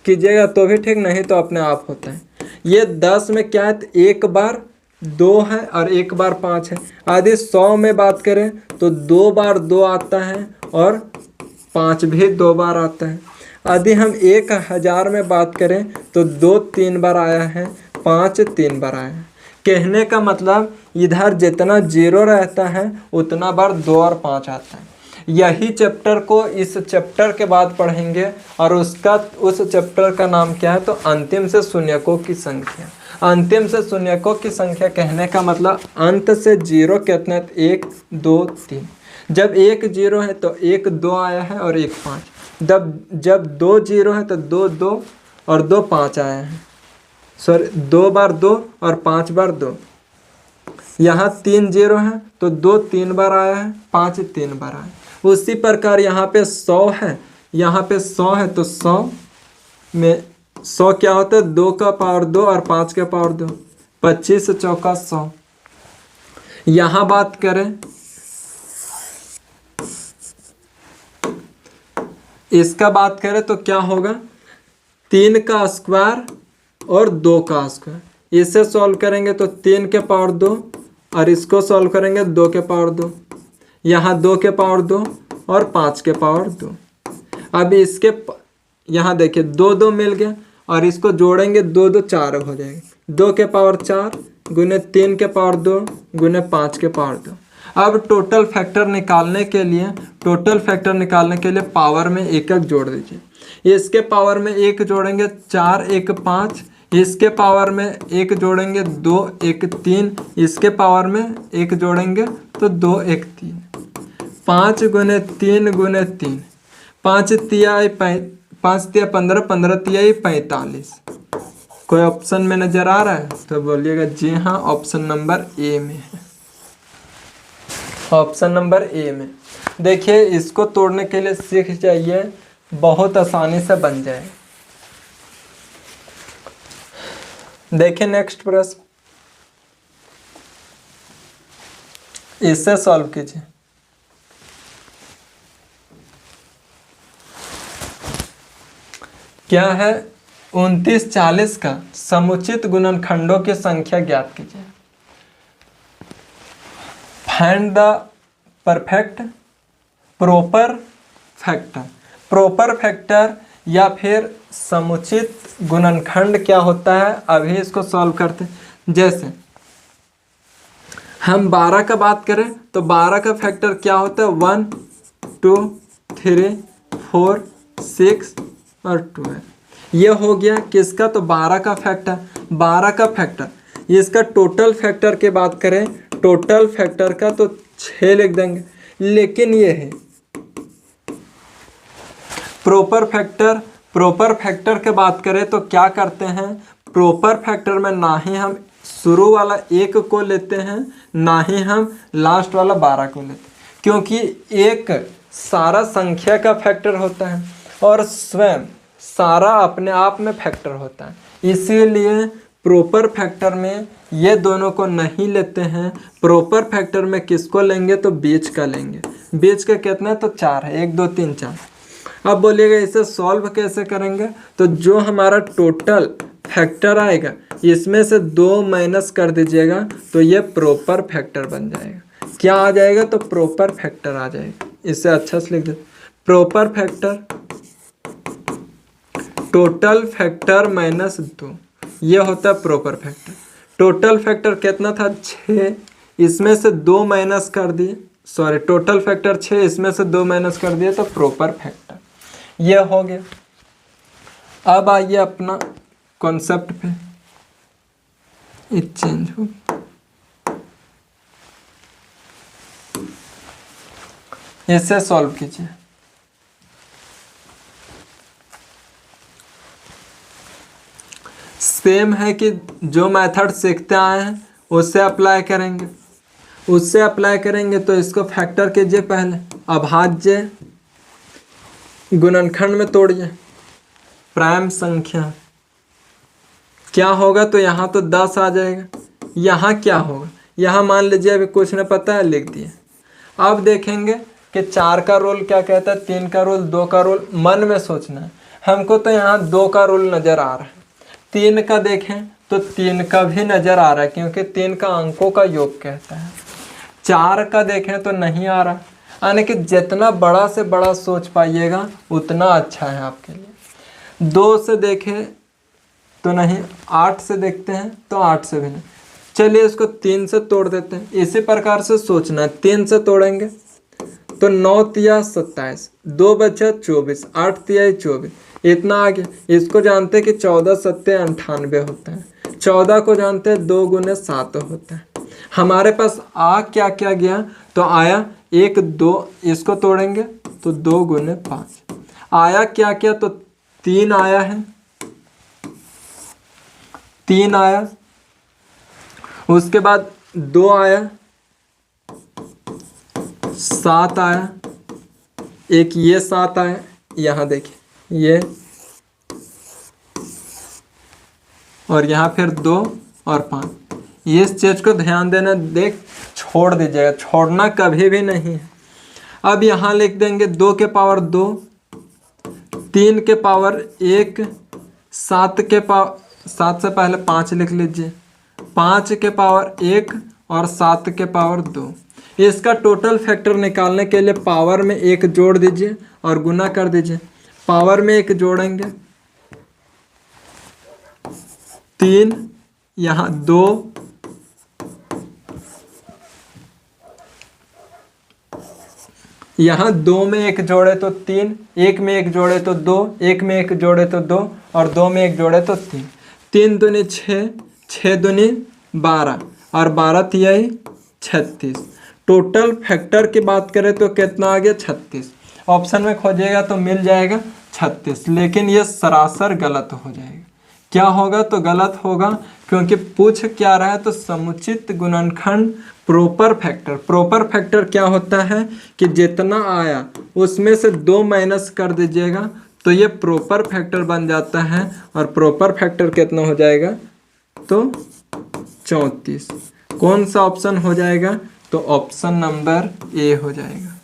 कीजिएगा तो भी ठीक, नहीं तो अपने आप होता है। ये 10 में क्या है, एक बार 2 है और एक बार 5 है। यदि 100 में बात करें तो 2 बार 2 आता है और 5 भी 2 बार आता है। यदि हम 1000 में बात करें तो 2 3 बार आया है, 5 3 बार आया है। कहने का मतलब इधर जितना जीरो रहता है उतना बार 2 और 5 आता है। यही चैप्टर को इस चैप्टर के बाद पढ़ेंगे और उस चैप्टर का नाम क्या है, तो अंतिम से शून्यकों की संख्या। अंतिम से शून्यकों की संख्या कहने का मतलब अंत से जीरो कितना है, 1 2 3। जब 1 0 है तो 1 2 आया है और 1 5। जब 2 0 है तो 2 2 और 2 5 आया है। सॉरी 2 बार 2 और 5 बार 2। यहाँ 3 0 है तो 2 3 बार आया है, 5 3 बार आया है। उसी प्रकार यहाँ पे 100 है, यहाँ पे 100 है तो 100 में 100 क्या होता है, 2 का पावर 2 और 5 का पावर 2, 25 चौका 100। यहाँ बात करें इसका बात करें तो क्या होगा, 3 का स्क्वायर और 2 का स्क्वायर। इसे सॉल्व करेंगे तो 3 के पावर 2 और इसको सॉल्व करेंगे 2 के पावर 2। यहाँ 2 के पावर 2 और 5 के पावर 2। अब इसके यहाँ देखिए 2 2 मिल गया और इसको जोड़ेंगे 2 2 4 हो जाएगा। 2 के पावर 4 गुने 3 के पावर 2 गुने 5 के पावर 2। अब टोटल फैक्टर निकालने के लिए पावर में एकक जोड़ दीजिए। इसके पावर में 1 जोड़ेंगे 4 1 5, इसके पावर में 1 जोड़ेंगे 2 1 3, इसके पावर में 1 जोड़ेंगे तो 2 1 3। 5 गुने 3 गुने 3, 5 तिया 15, 15 तिया 45। कोई ऑप्शन में नजर आ रहा है तो बोलिएगा जी हाँ, ऑप्शन नंबर ए में है। ऑप्शन नंबर ए में। देखिए इसको तोड़ने के लिए सीख जाइए, बहुत आसानी से बन जाए। देखिए नेक्स्ट प्रश्न, इससे सॉल्व कीजिए। क्या है, 29 40 का समुचित गुणनखंडों की संख्या ज्ञात कीजिए। Find the perfect proper factor. Proper factor या फिर समुचित गुणनखंड क्या होता है, अभी इसको सॉल्व करते हैं। जैसे हम 12 का बात करें तो 12 का फैक्टर क्या होता है, 1 2 3 4 6 और 12। ये हो गया किसका, तो 12 का फैक्टर। 12 का फैक्टर, इसका टोटल फैक्टर की बात करें, टोटल फैक्टर का तो 6 लिख देंगे। लेकिन ये है प्रॉपर फैक्टर। प्रॉपर फैक्टर की बात करें तो क्या करते हैं, प्रॉपर फैक्टर में ना ही हम शुरू वाला 1 को लेते हैं, ना ही हम लास्ट वाला 12 को लेते हैं, क्योंकि एक सारा संख्या का फैक्टर होता है और स्वयं सारा अपने आप में फैक्टर होता है। इसीलिए प्रॉपर फैक्टर में ये दोनों को नहीं लेते हैं। प्रॉपर फैक्टर में किसको लेंगे, तो बीच का लेंगे। बीच का कितना है, तो 4 है, 1 2 3 4। अब बोलिएगा इसे सॉल्व कैसे करेंगे, तो जो हमारा टोटल फैक्टर आएगा इसमें से 2 माइनस कर दीजिएगा तो ये प्रॉपर फैक्टर बन जाएगा। क्या आ जाएगा, तो प्रॉपर फैक्टर आ जाएगा। इसे अच्छा से लिख दे, proper factor total factor minus 2, ये होता है प्रॉपर फैक्टर। टोटल फैक्टर कितना था, 6, इसमें से 2 माइनस कर दिए, सॉरी टोटल फैक्टर 6, इसमें से 2 माइनस कर दिए तो प्रॉपर फैक्टर ये हो गया। अब आइए अपना कॉन्सेप्ट पे, ये चेंज हो, इसे सॉल्व कीजिए। सेम है कि जो मेथड सीखते आए हैं उससे अप्लाई करेंगे। उससे अप्लाई करेंगे तो इसको फैक्टर कीजिए पहले, अभाज्य गुणनखंड में तोड़िए। प्राइम संख्या क्या होगा, तो यहाँ तो 10 आ जाएगा। यहाँ क्या होगा, यहाँ मान लीजिए अभी कुछ नहीं पता है, लिख दिए। अब देखेंगे कि 4 का रूल क्या कहता है, 3 का रूल, 2 का रूल। मन में सोचना है। हमको तो यहाँ 2 का रूल नज़र आ रहा है। 3 का देखें तो 3 का भी नज़र आ रहा है, क्योंकि 3 का अंकों का योग कहता है। 4 का देखें तो नहीं आ रहा, यानी कि जितना बड़ा से बड़ा सोच पाइएगा उतना अच्छा है आपके लिए। 2 से देखें तो नहीं, 8 से देखते हैं तो 8 से भी नहीं। चलिए इसको 3 से तोड़ देते हैं। इसी प्रकार से सोचना है। 3 से तोड़ेंगे तो 9 तिया 27, 2 बचा 24, 8 तिया 24, इतना आ गया। इसको जानते हैं कि 14 सत्ते 98 होता है। 14 को जानते हैं 2 गुने 7 होता है। हमारे पास आ क्या क्या गया, तो आया 1 2, इसको तोड़ेंगे तो 2 गुने 5 आया। क्या क्या, तो 3 आया है, 3 आया। उसके बाद 2 आया, 7 आया, एक ये 7 आया, यहाँ देखिए ये, और यहाँ फिर 2 और 5। इस चीज़ को ध्यान देना, देख छोड़ दीजिएगा, छोड़ना कभी भी नहीं है। अब यहाँ लिख देंगे 2 के पावर 2, 3 के पावर 1, 7 के पावर, 7 से पहले 5 लिख लीजिए, 5 के पावर 1 और 7 के पावर 2। इसका टोटल फैक्टर निकालने के लिए पावर में 1 जोड़ दीजिए और गुना कर दीजिए। पावर में 1 जोड़ेंगे 3, यहाँ 2, यहाँ 2 में 1 जोड़े तो 3, 1 में 1 जोड़े तो 2, 1 में 1 जोड़े तो 2 और 2 में 1 जोड़े तो 3। 3 दूनी 6, 6 दूनी 12 और 12 तिहाई 36। टोटल फैक्टर की बात करें तो कितना आ गया, 36। ऑप्शन में खोजिएगा तो मिल जाएगा 36, लेकिन ये सरासर गलत हो जाएगा। क्या होगा, तो गलत होगा, क्योंकि पूछ क्या रहा है, तो समुचित गुणनखंड प्रॉपर फैक्टर। प्रॉपर फैक्टर क्या होता है कि जितना आया उसमें से 2 माइनस कर दीजिएगा तो ये प्रॉपर फैक्टर बन जाता है। और प्रॉपर फैक्टर कितना हो जाएगा, तो 34। कौन सा ऑप्शन हो जाएगा, तो ऑप्शन नंबर ए हो जाएगा।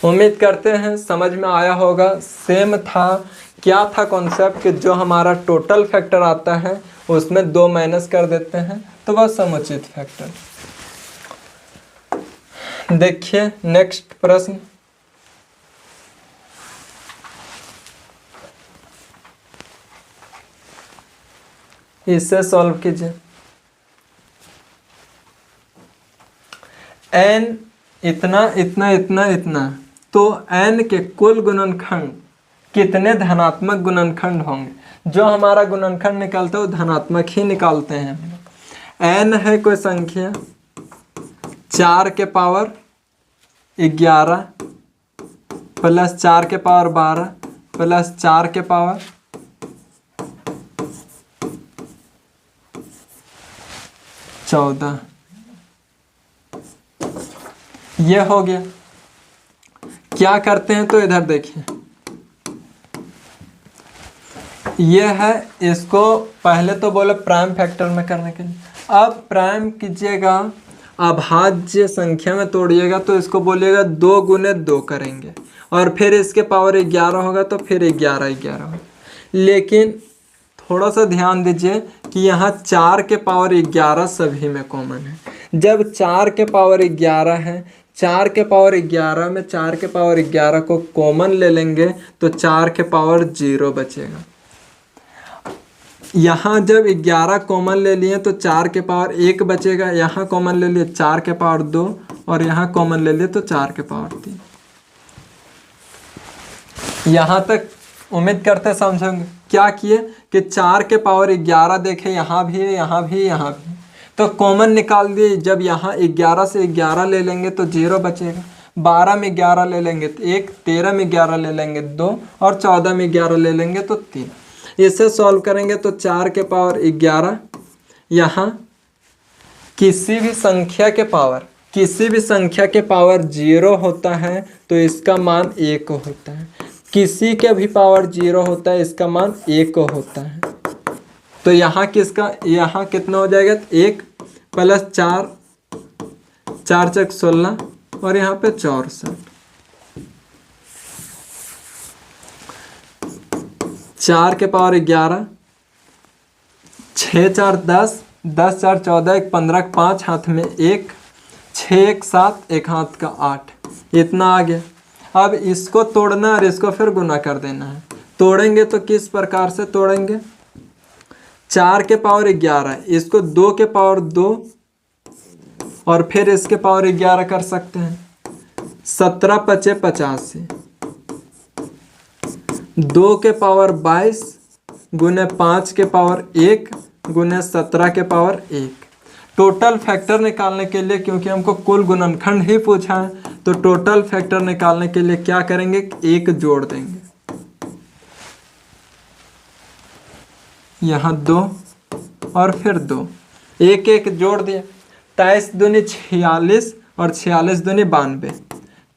उम्मीद करते हैं समझ में आया होगा। सेम था, क्या था कॉन्सेप्ट कि जो हमारा टोटल फैक्टर आता है उसमें 2 माइनस कर देते हैं तो वह समुचित फैक्टर। देखिए नेक्स्ट प्रश्न, इसे सॉल्व कीजिए। n इतना इतना इतना इतना, तो n के कुल गुणनखंड कितने धनात्मक गुणनखंड होंगे। जो हमारा गुणनखंड निकालता है वो धनात्मक ही निकालते हैं। n है कोई संख्या 4 के पावर 11 प्लस 4 के पावर 12 प्लस 4 के पावर 14। ये हो गया। क्या करते हैं, तो इधर देखिए, ये है, इसको पहले तो बोले प्राइम फैक्टर में करने के लिए। अब प्राइम कीजिएगा, अभाज्य संख्या में तोड़िएगा तो इसको बोलिएगा 2 गुने 2 करेंगे, और फिर इसके पावर 11 होगा तो फिर 11 11 होगा। लेकिन थोड़ा सा ध्यान दीजिए कि यहाँ 4 के पावर 11 सभी में कॉमन है। जब 4 के पावर 11 है, 4 के पावर 11 में 4 के पावर 11 को कॉमन ले लेंगे तो 4 के पावर 0 बचेगा। यहाँ जब 11 कॉमन ले लिए तो 4 के पावर 1 बचेगा। यहाँ कॉमन ले लिए 4 के पावर 2 और यहाँ कॉमन ले लिए तो 4 के पावर 3। यहाँ तक उम्मीद करते समझोगे। क्या किए कि 4 के पावर 11 देखे, यहाँ भी है, यहाँ भी, यहाँ भी, तो कॉमन निकाल दिए। जब यहाँ 11 से 11 ले लेंगे तो 0 बचेगा। 12 में 11 ले लेंगे तो 1, 13 में 11 ले लेंगे 2 और 14 में 11 ले लेंगे तो 3। इसे सॉल्व करेंगे तो 4 के पावर 11, यहाँ किसी भी संख्या के पावर 0 होता है तो इसका मान 1 होता है। किसी के भी पावर 0 होता है, इसका मान 1 होता है। तो यहाँ किसका, यहाँ कितना हो जाएगा, 1 + 4, 4 × 16 और यहाँ पे 64, 4 के पावर 11, 6 × 4 = 10, 10 × 4 = 14, 1 15, 5 हाथ में 1, 6 × 1 = 7, 1 हाथ का 8, इतना आ गया। अब इसको तोड़ना और इसको फिर गुना कर देना है। तोड़ेंगे तो किस प्रकार से तोड़ेंगे, 4 के पावर 11, इसको 2 के पावर 2 और फिर इसके पावर 11 कर सकते हैं। 17 × 5 = 85, 2 के पावर 22 गुने 5 के पावर 1 गुने 17 के पावर 1। टोटल फैक्टर निकालने के लिए, क्योंकि हमको कुल गुणनखंड ही पूछा है, तो टोटल फैक्टर निकालने के लिए क्या करेंगे, 1 जोड़ देंगे। यहाँ 2 और फिर 2, 1 1 जोड़ दिया। 23 दूनी 46 और 46 दूनी 92,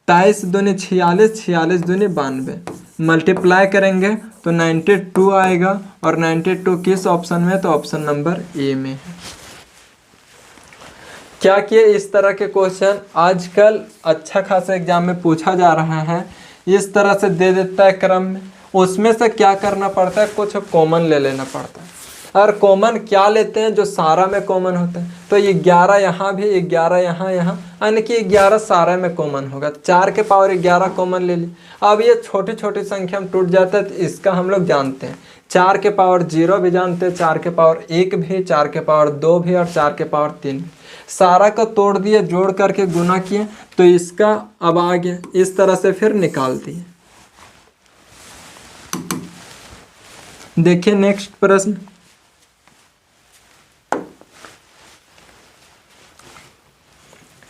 23 दूनी 46, 46 दूनी 92, मल्टीप्लाई करेंगे तो 92 आएगा। और 92 किस ऑप्शन में, तो ऑप्शन नंबर ए में है। क्या किए, इस तरह के क्वेश्चन आजकल अच्छा खासा एग्जाम में पूछा जा रहा है। इस तरह से दे देता है क्रम में, उसमें से क्या करना पड़ता है, कुछ कॉमन ले लेना पड़ता है। और कॉमन क्या लेते हैं, जो सारा में कॉमन होता है। तो ये 11 यहाँ भी, 11 यहाँ, यानी कि 11 सारे में कॉमन होगा। 4 के पावर 11 कॉमन ले ली। अब ये छोटी छोटी संख्या में टूट जाता है, तो इसका हम लोग जानते हैं। 4 के पावर 0 भी जानते हैं, 4 के पावर 1 भी, 4 के पावर 2 भी और 4 के पावर 3 भी। सारा का तोड़ दिए, जोड़ करके गुना किए, तो इसका अब आ गया। इस तरह से फिर निकाल दिए। देखिए नेक्स्ट प्रश्न,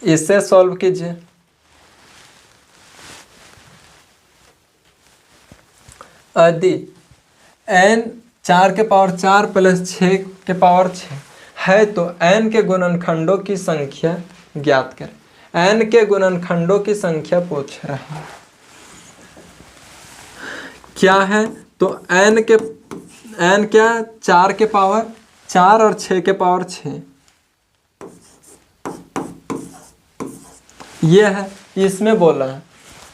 इसे सॉल्व कीजिए। यदि n 4 के पावर 4 + 6 के पावर 6 है तो n के गुणनखंडों की संख्या ज्ञात करें। n के गुणनखंडों की संख्या पूछ रहा है। क्या है, तो n क्या, 4 के पावर 4 और 6 के पावर 6, ये है, इसमें बोला है।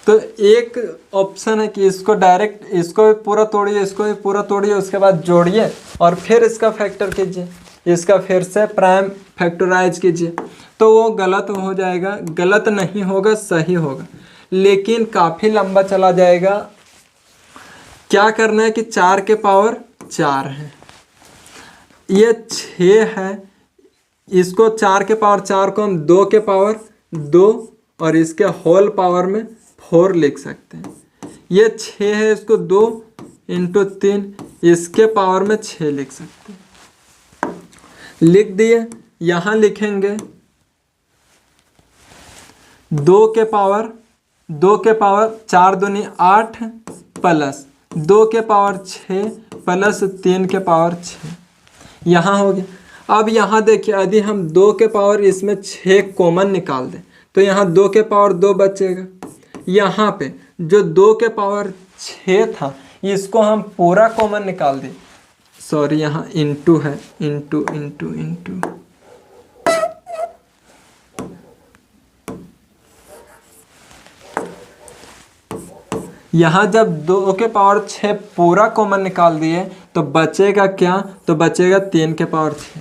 तो एक ऑप्शन है कि इसको डायरेक्ट, इसको भी पूरा तोड़िए, इसको भी पूरा तोड़िए, उसके बाद जोड़िए और फिर इसका फैक्टर कीजिए, इसका फिर से प्राइम फैक्टराइज कीजिए। तो वो गलत हो जाएगा, गलत नहीं होगा, सही होगा, लेकिन काफ़ी लंबा चला जाएगा। क्या करना है कि 4 के पावर 4 है, ये 6 है, इसको 4 के पावर 4 को हम 2 के पावर 2 और इसके होल पावर में 4 लिख सकते हैं। ये 6 है, इसको 2 × 3 इसके पावर में 6 लिख सकते हैं। लिख दिए। यहाँ लिखेंगे 2 के पावर 4 दूनी 8 प्लस 2 के पावर 6 प्लस 3 के पावर 6, यहाँ हो गया। अब यहाँ देखिए, यदि हम 2 के पावर इसमें 6 कॉमन निकाल दें तो यहाँ 2 के पावर 2 बचेगा। यहाँ पे जो 2 के पावर 6 था, इसको हम पूरा कॉमन निकाल दें। सॉरी, यहाँ इंटू है, इंटू। यहाँ जब 2 के पावर 6 पूरा कॉमन निकाल दिए तो बचेगा क्या, तो बचेगा 3 के पावर 6।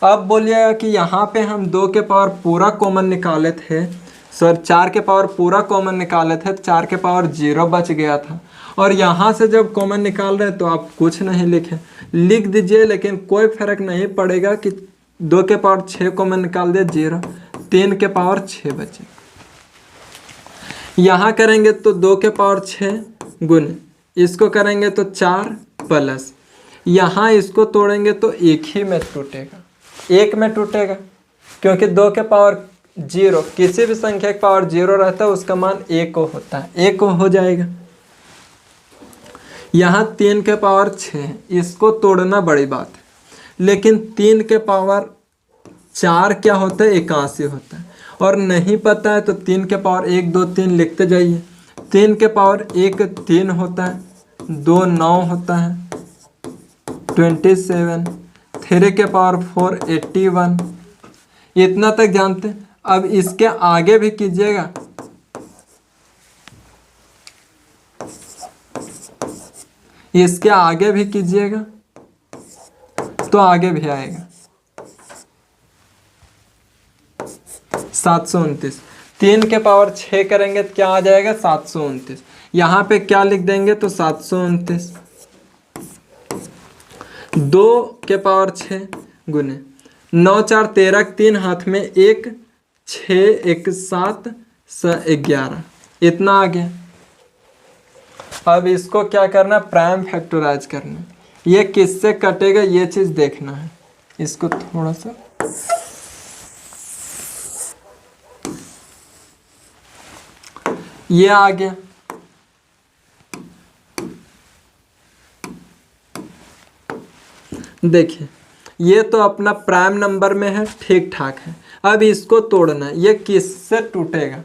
अब बोलिएगा कि यहाँ पे हम 2 के पावर पूरा कॉमन निकाले थे, सर 4 के पावर पूरा कॉमन निकाले थे, 4 के पावर 0 बच गया था। और यहाँ से जब कॉमन निकाल रहे हैं तो आप कुछ नहीं लिखें, लिख दीजिए, लेकिन कोई फर्क नहीं पड़ेगा कि 2 के पावर 6 कॉमन निकाल दिए 0, 3 के पावर 6 बचे। यहाँ करेंगे तो 2 के पावर 6 गुने, इसको करेंगे तो 4 प्लस, यहाँ इसको तोड़ेंगे तो एक ही में टूटेगा, एक में टूटेगा, क्योंकि 2 के पावर 0, किसी भी संख्या के पावर 0 रहता है उसका मान 1 होता है, 1 हो जाएगा। यहाँ 3 के पावर 6, इसको तोड़ना बड़ी बात है, लेकिन 3 के पावर 4 क्या होता है, 81 होता है। और नहीं पता है तो 3 के पावर 1 2 3 लिखते जाइए। 3 के पावर 1 3 होता है, 2 9 होता है, 27, 3 के पावर 4 81। इतना तक जानते हैं। अब इसके आगे भी कीजिएगा, इसके आगे भी कीजिएगा तो आगे भी आएगा 729। 3 के पावर 6 करेंगे तो क्या आ जाएगा 729। यहाँ पे क्या लिख देंगे तो 729। 2 के पावर 6 गुने 9 4 13, 3 हाथ में 1, 6 1 7 11, इतना आ गया। अब इसको क्या करना, प्राइम फैक्टराइज करना। ये किससे कटेगा ये चीज़ देखना है। इसको थोड़ा सा ये आ गया। देखिए ये तो अपना प्राइम नंबर में है, ठीक ठाक है। अब इसको तोड़ना है, ये किससे टूटेगा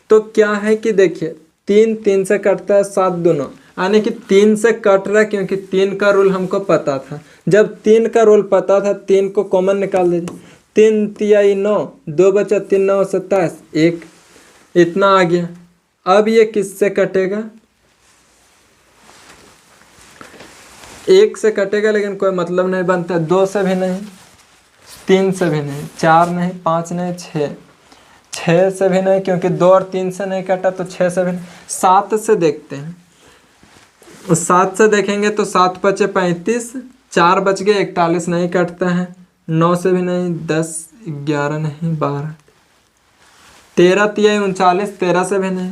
तो क्या है कि देखिए 3 3 से कटता है 7 दोनों, यानी कि 3 से कट रहा है क्योंकि 3 का रूल हमको पता था। जब 3 का रूल पता था 3 को कॉमन निकाल दीजिए। 3 तिहाई 9, 2 बचा 3 9 27 1, इतना आ गया। अब ये किससे कटेगा, 1 से कटेगा लेकिन कोई मतलब नहीं बनता। 2 से भी नहीं, 3 से भी नहीं, 4 नहीं, 5 नहीं, 6 से भी नहीं क्योंकि 2 और 3 से नहीं कटा तो 6 से भी नहीं। 7 से देखते हैं, 7 से देखेंगे तो 7 बचे 35, 4 बच गए 41, नहीं कटता है। 9 से भी नहीं, 10 11 नहीं, 12 13 तिहाई 39, 13 से भी नहीं,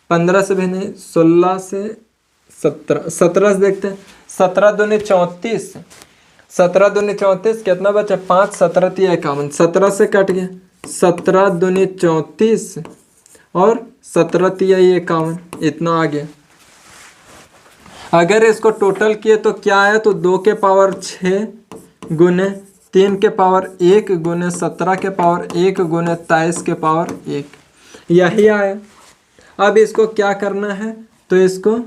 15 से भी नहीं, 16 से 17 17 से देखते हैं। 17 दूनी 34, 17 दूनी 34, कितना बचा 5, 17 तिहाई 51, 17 से कट गया। 17 दूनी 34 और 17 तिहाई 51, इतना आ गया। अगर इसको टोटल किए तो क्या आया तो 2 के पावर 6 गुने 3 के पावर 1 गुने 17 के पावर 1 गुने 23 के पावर 1, यही आया। अब इसको क्या करना है तो इसको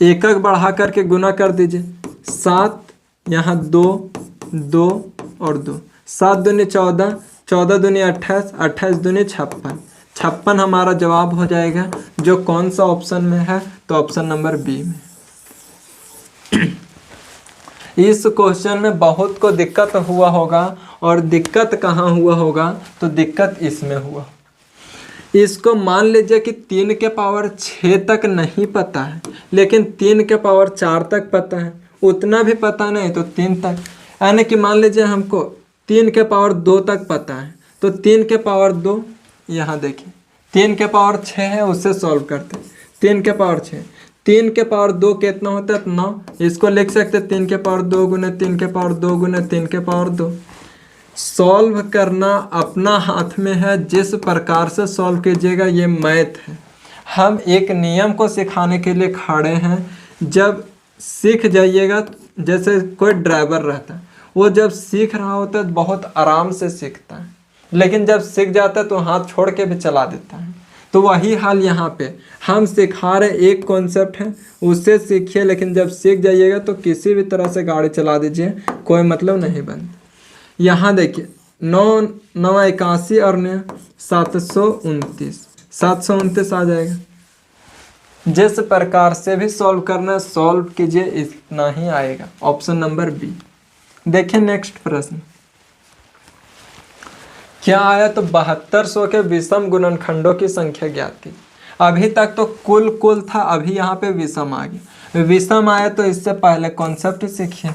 एकक बढ़ा करके गुना कर दीजिए। 7 यहाँ 2 2 और 2, 7 दूनी 14, 14 दूनी 28, 28 दूनी 56, 56 हमारा जवाब हो जाएगा, जो कौन सा ऑप्शन में है तो ऑप्शन नंबर बी में। इस क्वेश्चन में बहुत को दिक्कत हुआ होगा, और दिक्कत कहाँ हुआ होगा तो दिक्कत इसमें हुआ। इसको मान लीजिए कि 3 के पावर 6 तक नहीं पता है, लेकिन 3 के पावर 4 तक पता है, उतना भी पता नहीं तो 3 तक, यानी कि मान लीजिए हमको 3 के पावर 2 तक पता है तो 3 के पावर 2, यहाँ देखिए 3 के पावर 6 है, उससे सॉल्व करते हैं। 3 के पावर 6, 3 के पावर 2 कितना होता है 9, इसको लिख सकते हैं 3 के पावर 2 गुने 3 के पावर 2 गुने 3 के पावर 2। सॉल्व करना अपना हाथ में है, जिस प्रकार से सॉल्व कीजिएगा ये मैथ है। हम एक नियम को सिखाने के लिए खड़े हैं। जब सीख जाइएगा, जैसे कोई ड्राइवर रहता है, वो जब सीख रहा होता है तो बहुत आराम से सीखता है, लेकिन जब सीख जाता है तो हाथ छोड़ के भी चला देता है। तो वही हाल यहाँ पे, हम सिखा रहे एक कॉन्सेप्ट है, उससे सीखिए, लेकिन जब सीख जाइएगा तो किसी भी तरह से गाड़ी चला दीजिए, कोई मतलब नहीं बनता। यहाँ देखिए 9 9 81 और 9 729, 729 आ जाएगा। जिस प्रकार से भी सॉल्व करना है सॉल्व कीजिए, इतना ही आएगा, ऑप्शन नंबर बी। देखिए नेक्स्ट प्रश्न क्या आया तो 7200 के विषम गुणनखंडों की संख्या ज्ञात की। अभी तक तो कुल था, अभी यहाँ पे विषम आ गया। विषम आया तो इससे पहले कॉन्सेप्ट सीखिए।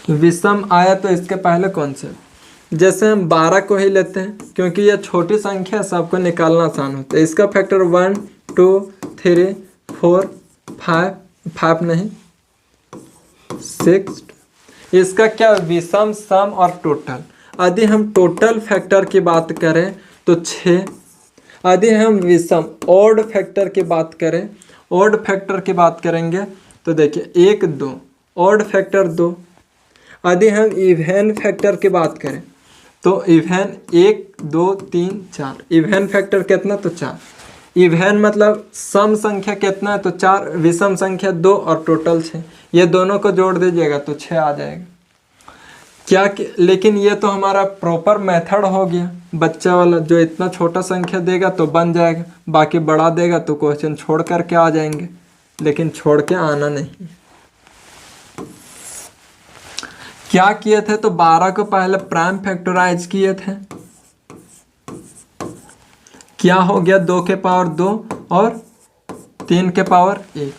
विषम आया तो इसके पहले कॉन्सेप्ट, जैसे हम 12 को ही लेते हैं क्योंकि यह छोटी संख्या, सबको निकालना आसान होता है। इसका फैक्टर 1 2 3 4 5 नहीं 6। इसका क्या विषम, सम और टोटल। यदि हम टोटल फैक्टर की बात करें तो 6। यदि हम विषम ऑड फैक्टर की बात करें, ऑड फैक्टर की बात करेंगे तो देखिए 1 2, ऑड फैक्टर 2। यदि हम इवन फैक्टर की बात करें तो इवन 1 2 3 4, इवन फैक्टर कितना तो 4। इवन मतलब सम संख्या कितना है तो 4, विषम संख्या 2 और टोटल 6। ये दोनों को जोड़ दीजिएगा तो 6 आ जाएगा। लेकिन ये तो हमारा प्रॉपर मेथड हो गया बच्चा वाला, जो इतना छोटा संख्या देगा तो बन जाएगा, बाकी बड़ा देगा तो क्वेश्चन छोड़ करके आ जाएंगे, लेकिन छोड़ के आना नहीं। क्या किए थे तो 12 को पहले प्राइम फैक्टराइज किए थे, क्या हो गया 2 के पावर 2 और 3 के पावर 1।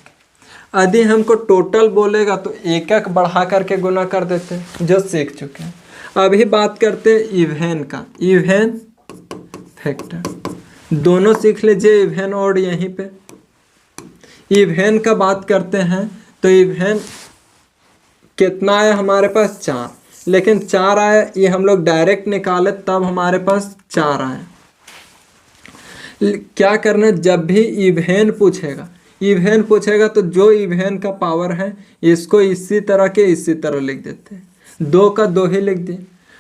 यदि हमको टोटल बोलेगा तो एक एक बढ़ा करके गुना कर देते, जो सीख चुके हैं। अभी बात करते हैं इवन का, इवन फैक्टर दोनों सीख लीजिए, इवन और यहीं पे इवन का बात करते हैं तो इवन कितना आया हमारे पास 4, लेकिन 4 आया, ये हम लोग डायरेक्ट निकाले तब हमारे पास 4 आया। क्या करना, जब भी इवन पूछेगा तो जो इवन का पावर है इसको इसी तरह के इसी तरह लिख देते हैं, 2 का 2 ही लिख दिए।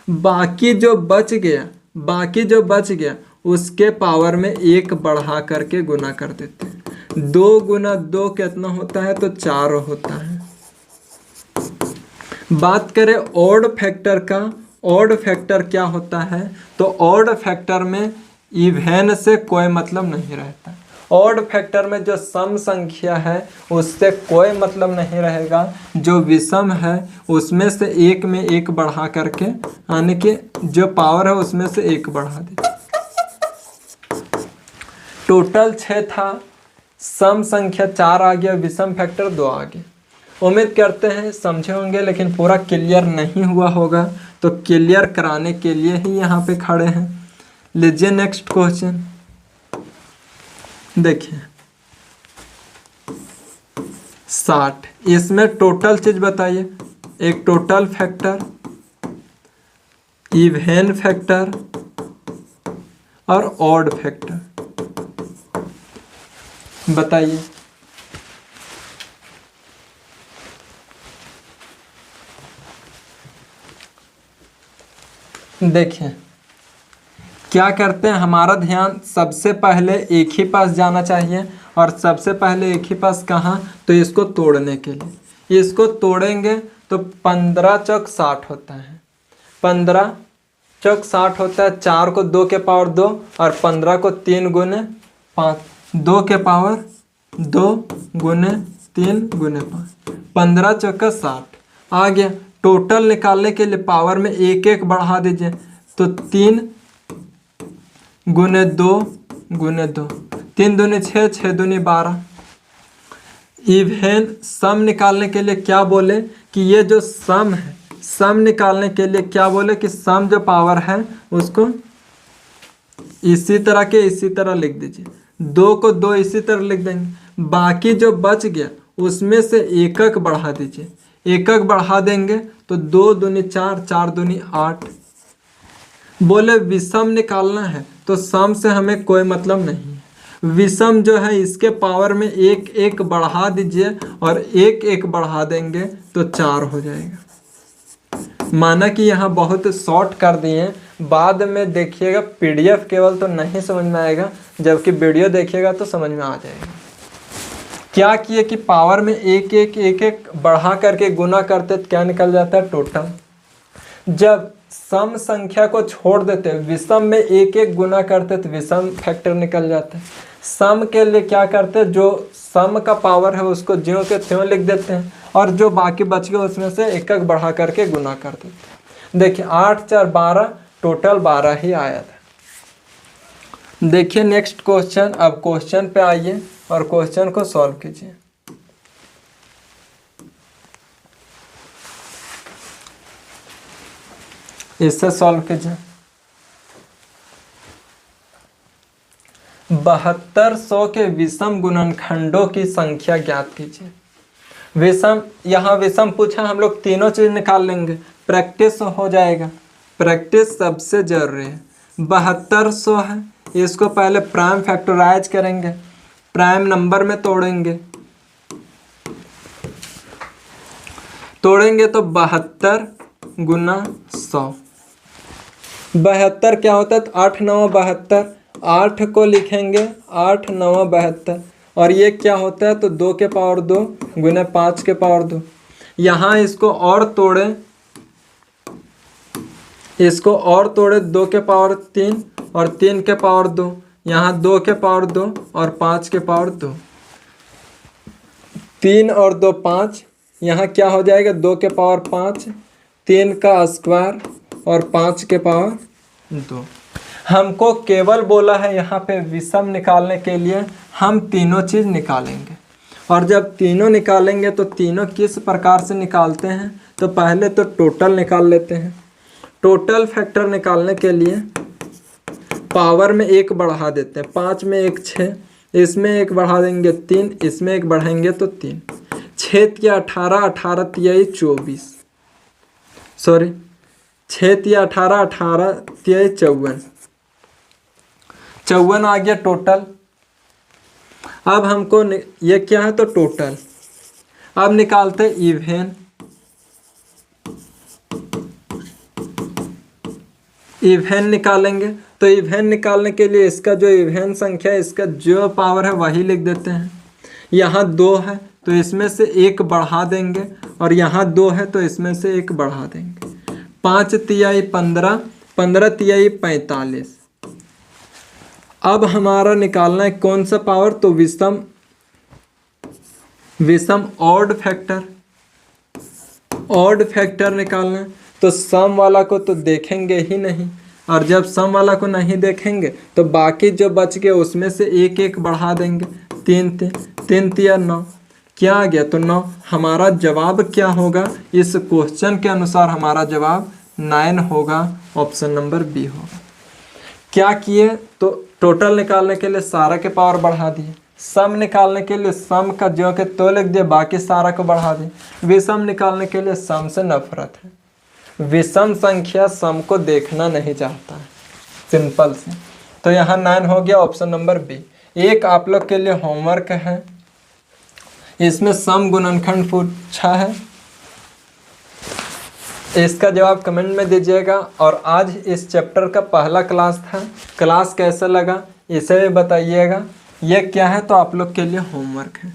बाकी जो बच गया उसके पावर में 1 बढ़ा करके गुना कर देते हैं। 2 गुना 2 कितना होता है तो 4 होता है। बात करें ऑड फैक्टर का, ऑड फैक्टर क्या होता है तो ऑड फैक्टर में इवन से कोई मतलब नहीं रहता। ऑड फैक्टर में जो सम संख्या है उससे कोई मतलब नहीं रहेगा, जो विषम है उसमें से 1 में 1 बढ़ा करके, यानी कि जो पावर है उसमें से 1 बढ़ा दे। टोटल 6 था, सम संख्या 4 आ गया, विषम फैक्टर 2 आ गया। उम्मीद करते हैं समझे होंगे, लेकिन पूरा क्लियर नहीं हुआ होगा, तो क्लियर कराने के लिए ही यहाँ पे खड़े हैं। लीजिए नेक्स्ट क्वेश्चन देखिए 60। इसमें टोटल चीज बताइए, एक टोटल फैक्टर, इवन फैक्टर और ऑड फैक्टर, बताइए। देखिए क्या करते हैं, हमारा ध्यान सबसे पहले एक ही पास जाना चाहिए, और सबसे पहले एक ही पास कहाँ तो इसको तोड़ने के लिए। इसको तोड़ेंगे तो 15 चौक 60 होता है, 15 चौक 60 होता है। 4 को 2 के पावर 2 और 15 को 3 गुने 5, 2 के पावर 2 गुने 3 गुने 5, 15 चौका 60 आ गया। टोटल निकालने के लिए पावर में 1 1 बढ़ा दीजिए, तो 3 गुने 2 गुने 2, 3 दूनी 6, 6 दूनी 12। इवन सम निकालने के लिए क्या बोले कि ये जो सम है, सम निकालने के लिए क्या बोले कि सम जो पावर है उसको इसी तरह के इसी तरह लिख दीजिए, 2 को 2 इसी तरह लिख देंगे। बाकी जो बच गया उसमें से 1 1 बढ़ा दीजिए, 1 1 बढ़ा देंगे तो 2 दूनी 4, 4 दूनी 8। बोले विषम निकालना है तो सम से हमें कोई मतलब नहीं है। विषम जो है इसके पावर में 1 1 बढ़ा दीजिए और 1 1 बढ़ा देंगे तो 4 हो जाएगा। माना कि यहाँ बहुत शॉर्ट कर दिए, बाद में देखिएगा PDF केवल तो नहीं समझ में आएगा, जबकि वीडियो देखिएगा तो समझ में आ जाएगा। क्या किए कि पावर में 1 1 1 1 बढ़ा करके गुना करते तो क्या निकल जाता है टोटल। जब सम संख्या को छोड़ देते, विषम में 1 1 गुना करते तो विषम फैक्टर निकल जाता है। सम के लिए क्या करते, जो सम का पावर है उसको ज्यों के त्यों लिख देते हैं, और जो बाकी बच गए उसमें से 1 1 बढ़ा करके गुना कर देते हैं। देखिए 8 4 12, टोटल 12 ही आया था। देखिए नेक्स्ट क्वेश्चन। अब क्वेश्चन पे आइए और क्वेश्चन को सॉल्व कीजिए। इससे सॉल्व कीजिए। 7200 के विषम गुणनखंडों की संख्या ज्ञात कीजिए। विषम, यहाँ विषम पूछा, हम लोग तीनों चीज निकाल लेंगे, प्रैक्टिस हो जाएगा। प्रैक्टिस सबसे जरूरी है। 7200 है, इसको पहले प्राइम फैक्टराइज करेंगे, प्राइम नंबर में तोड़ेंगे तो 72 गुना 100। 72 क्या होता है तो 8 9 72, 8 को लिखेंगे 8 9 72, और ये क्या होता है तो 2 के पावर 2 गुने 5 के पावर 2। यहाँ इसको और तोड़ें, 2 के पावर 3 और 3 के पावर 2, यहाँ 2 के पावर 2 और 5 के पावर 2, 3 और 2 5, यहाँ क्या हो जाएगा 2 के पावर 5, 3 का स्क्वायर और 5 के पावर 2। हमको केवल बोला है यहाँ पे विषम निकालने के लिए हम तीनों चीज़ निकालेंगे, और जब तीनों निकालेंगे तो तीनों किस प्रकार से निकालते हैं तो पहले तो टोटल निकाल लेते हैं। टोटल फैक्टर निकालने के लिए पावर में 1 बढ़ा देते हैं, 5 में 1 6, इसमें 1 बढ़ा देंगे 3, इसमें 1 बढ़ाएंगे तो 3, 6 तिया 18, 18 तिया 24, सॉरी 6 तिया 18, 18 तिया 54, 54 आ गया टोटल। अब हमको ये क्या है तो टोटल। अब निकालते इवेन। इवेन निकालेंगे तो इवेन निकालने के लिए इसका जो इवेन संख्या है इसका जो पावर है वही लिख देते हैं। यहाँ 2 है तो इसमें से 1 बढ़ा देंगे, और यहाँ 2 है तो इसमें से 1 बढ़ा देंगे। 5 तिहाई 15, 15 तिहाई 45। अब हमारा निकालना है कौन सा पावर तो विषम ऑड फैक्टर। ऑड फैक्टर निकालना है तो सम वाला को तो देखेंगे ही नहीं, और जब सम वाला को नहीं देखेंगे तो बाकी जो बच गए उसमें से 1 1 बढ़ा देंगे। 3 तिया 9, क्या आ गया तो 9। हमारा जवाब क्या होगा इस क्वेश्चन के अनुसार हमारा जवाब 9 होगा, ऑप्शन नंबर बी होगा। क्या किए तो टोटल निकालने के लिए सारा के पावर बढ़ा दिए, सम निकालने के लिए सम का जो के तो लिख दिए, बाकी सारा को बढ़ा दिए। विषम निकालने के लिए सम से नफरत है, विषम संख्या सम को देखना नहीं चाहता है, सिंपल से। तो यहाँ 9 हो गया, ऑप्शन नंबर बी। एक आप लोग के लिए होमवर्क है, इसमें सम गुणनखंड पूछा है, इसका जवाब कमेंट में दीजिएगा। और आज इस चैप्टर का पहला क्लास था, क्लास कैसा लगा इसे भी बताइएगा। ये क्या है तो आप लोग के लिए होमवर्क है।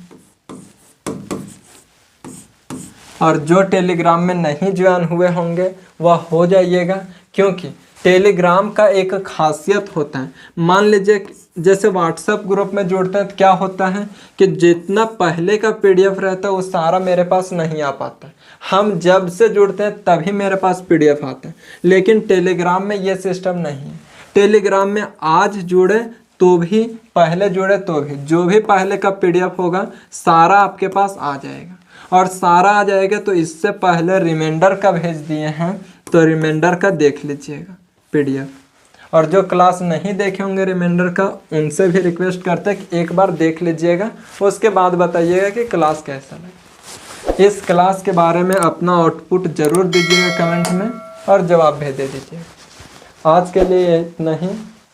और जो टेलीग्राम में नहीं ज्वाइन हुए होंगे वह हो जाइएगा, क्योंकि टेलीग्राम का एक खासियत होता है। मान लीजिए जैसे व्हाट्सएप ग्रुप में जुड़ते हैं तो क्या होता है कि जितना पहले का पीडीएफ रहता है वो सारा मेरे पास नहीं आ पाता। हम जब से जुड़ते हैं तभी मेरे पास पीडीएफ आता है, लेकिन टेलीग्राम में ये सिस्टम नहीं है। टेलीग्राम में आज जुड़े तो भी, पहले जुड़े तो भी, जो भी पहले का पीडीएफ होगा सारा आपके पास आ जाएगा। और सारा आ जाएगा तो इससे पहले रिमाइंडर का भेज दिए हैं तो रिमाइंडर का देख लीजिएगा पीडीएफ। और जो क्लास नहीं देखे होंगे रिमाइंडर का, उनसे भी रिक्वेस्ट करते हैं कि एक बार देख लीजिएगा, उसके बाद बताइएगा कि क्लास कैसा लगा। इस क्लास के बारे में अपना आउटपुट ज़रूर दीजिएगा कमेंट में, और जवाब भेज दीजिएगा। आज के लिए इतना ही,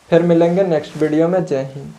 फिर मिलेंगे नेक्स्ट वीडियो में। जय हिंद।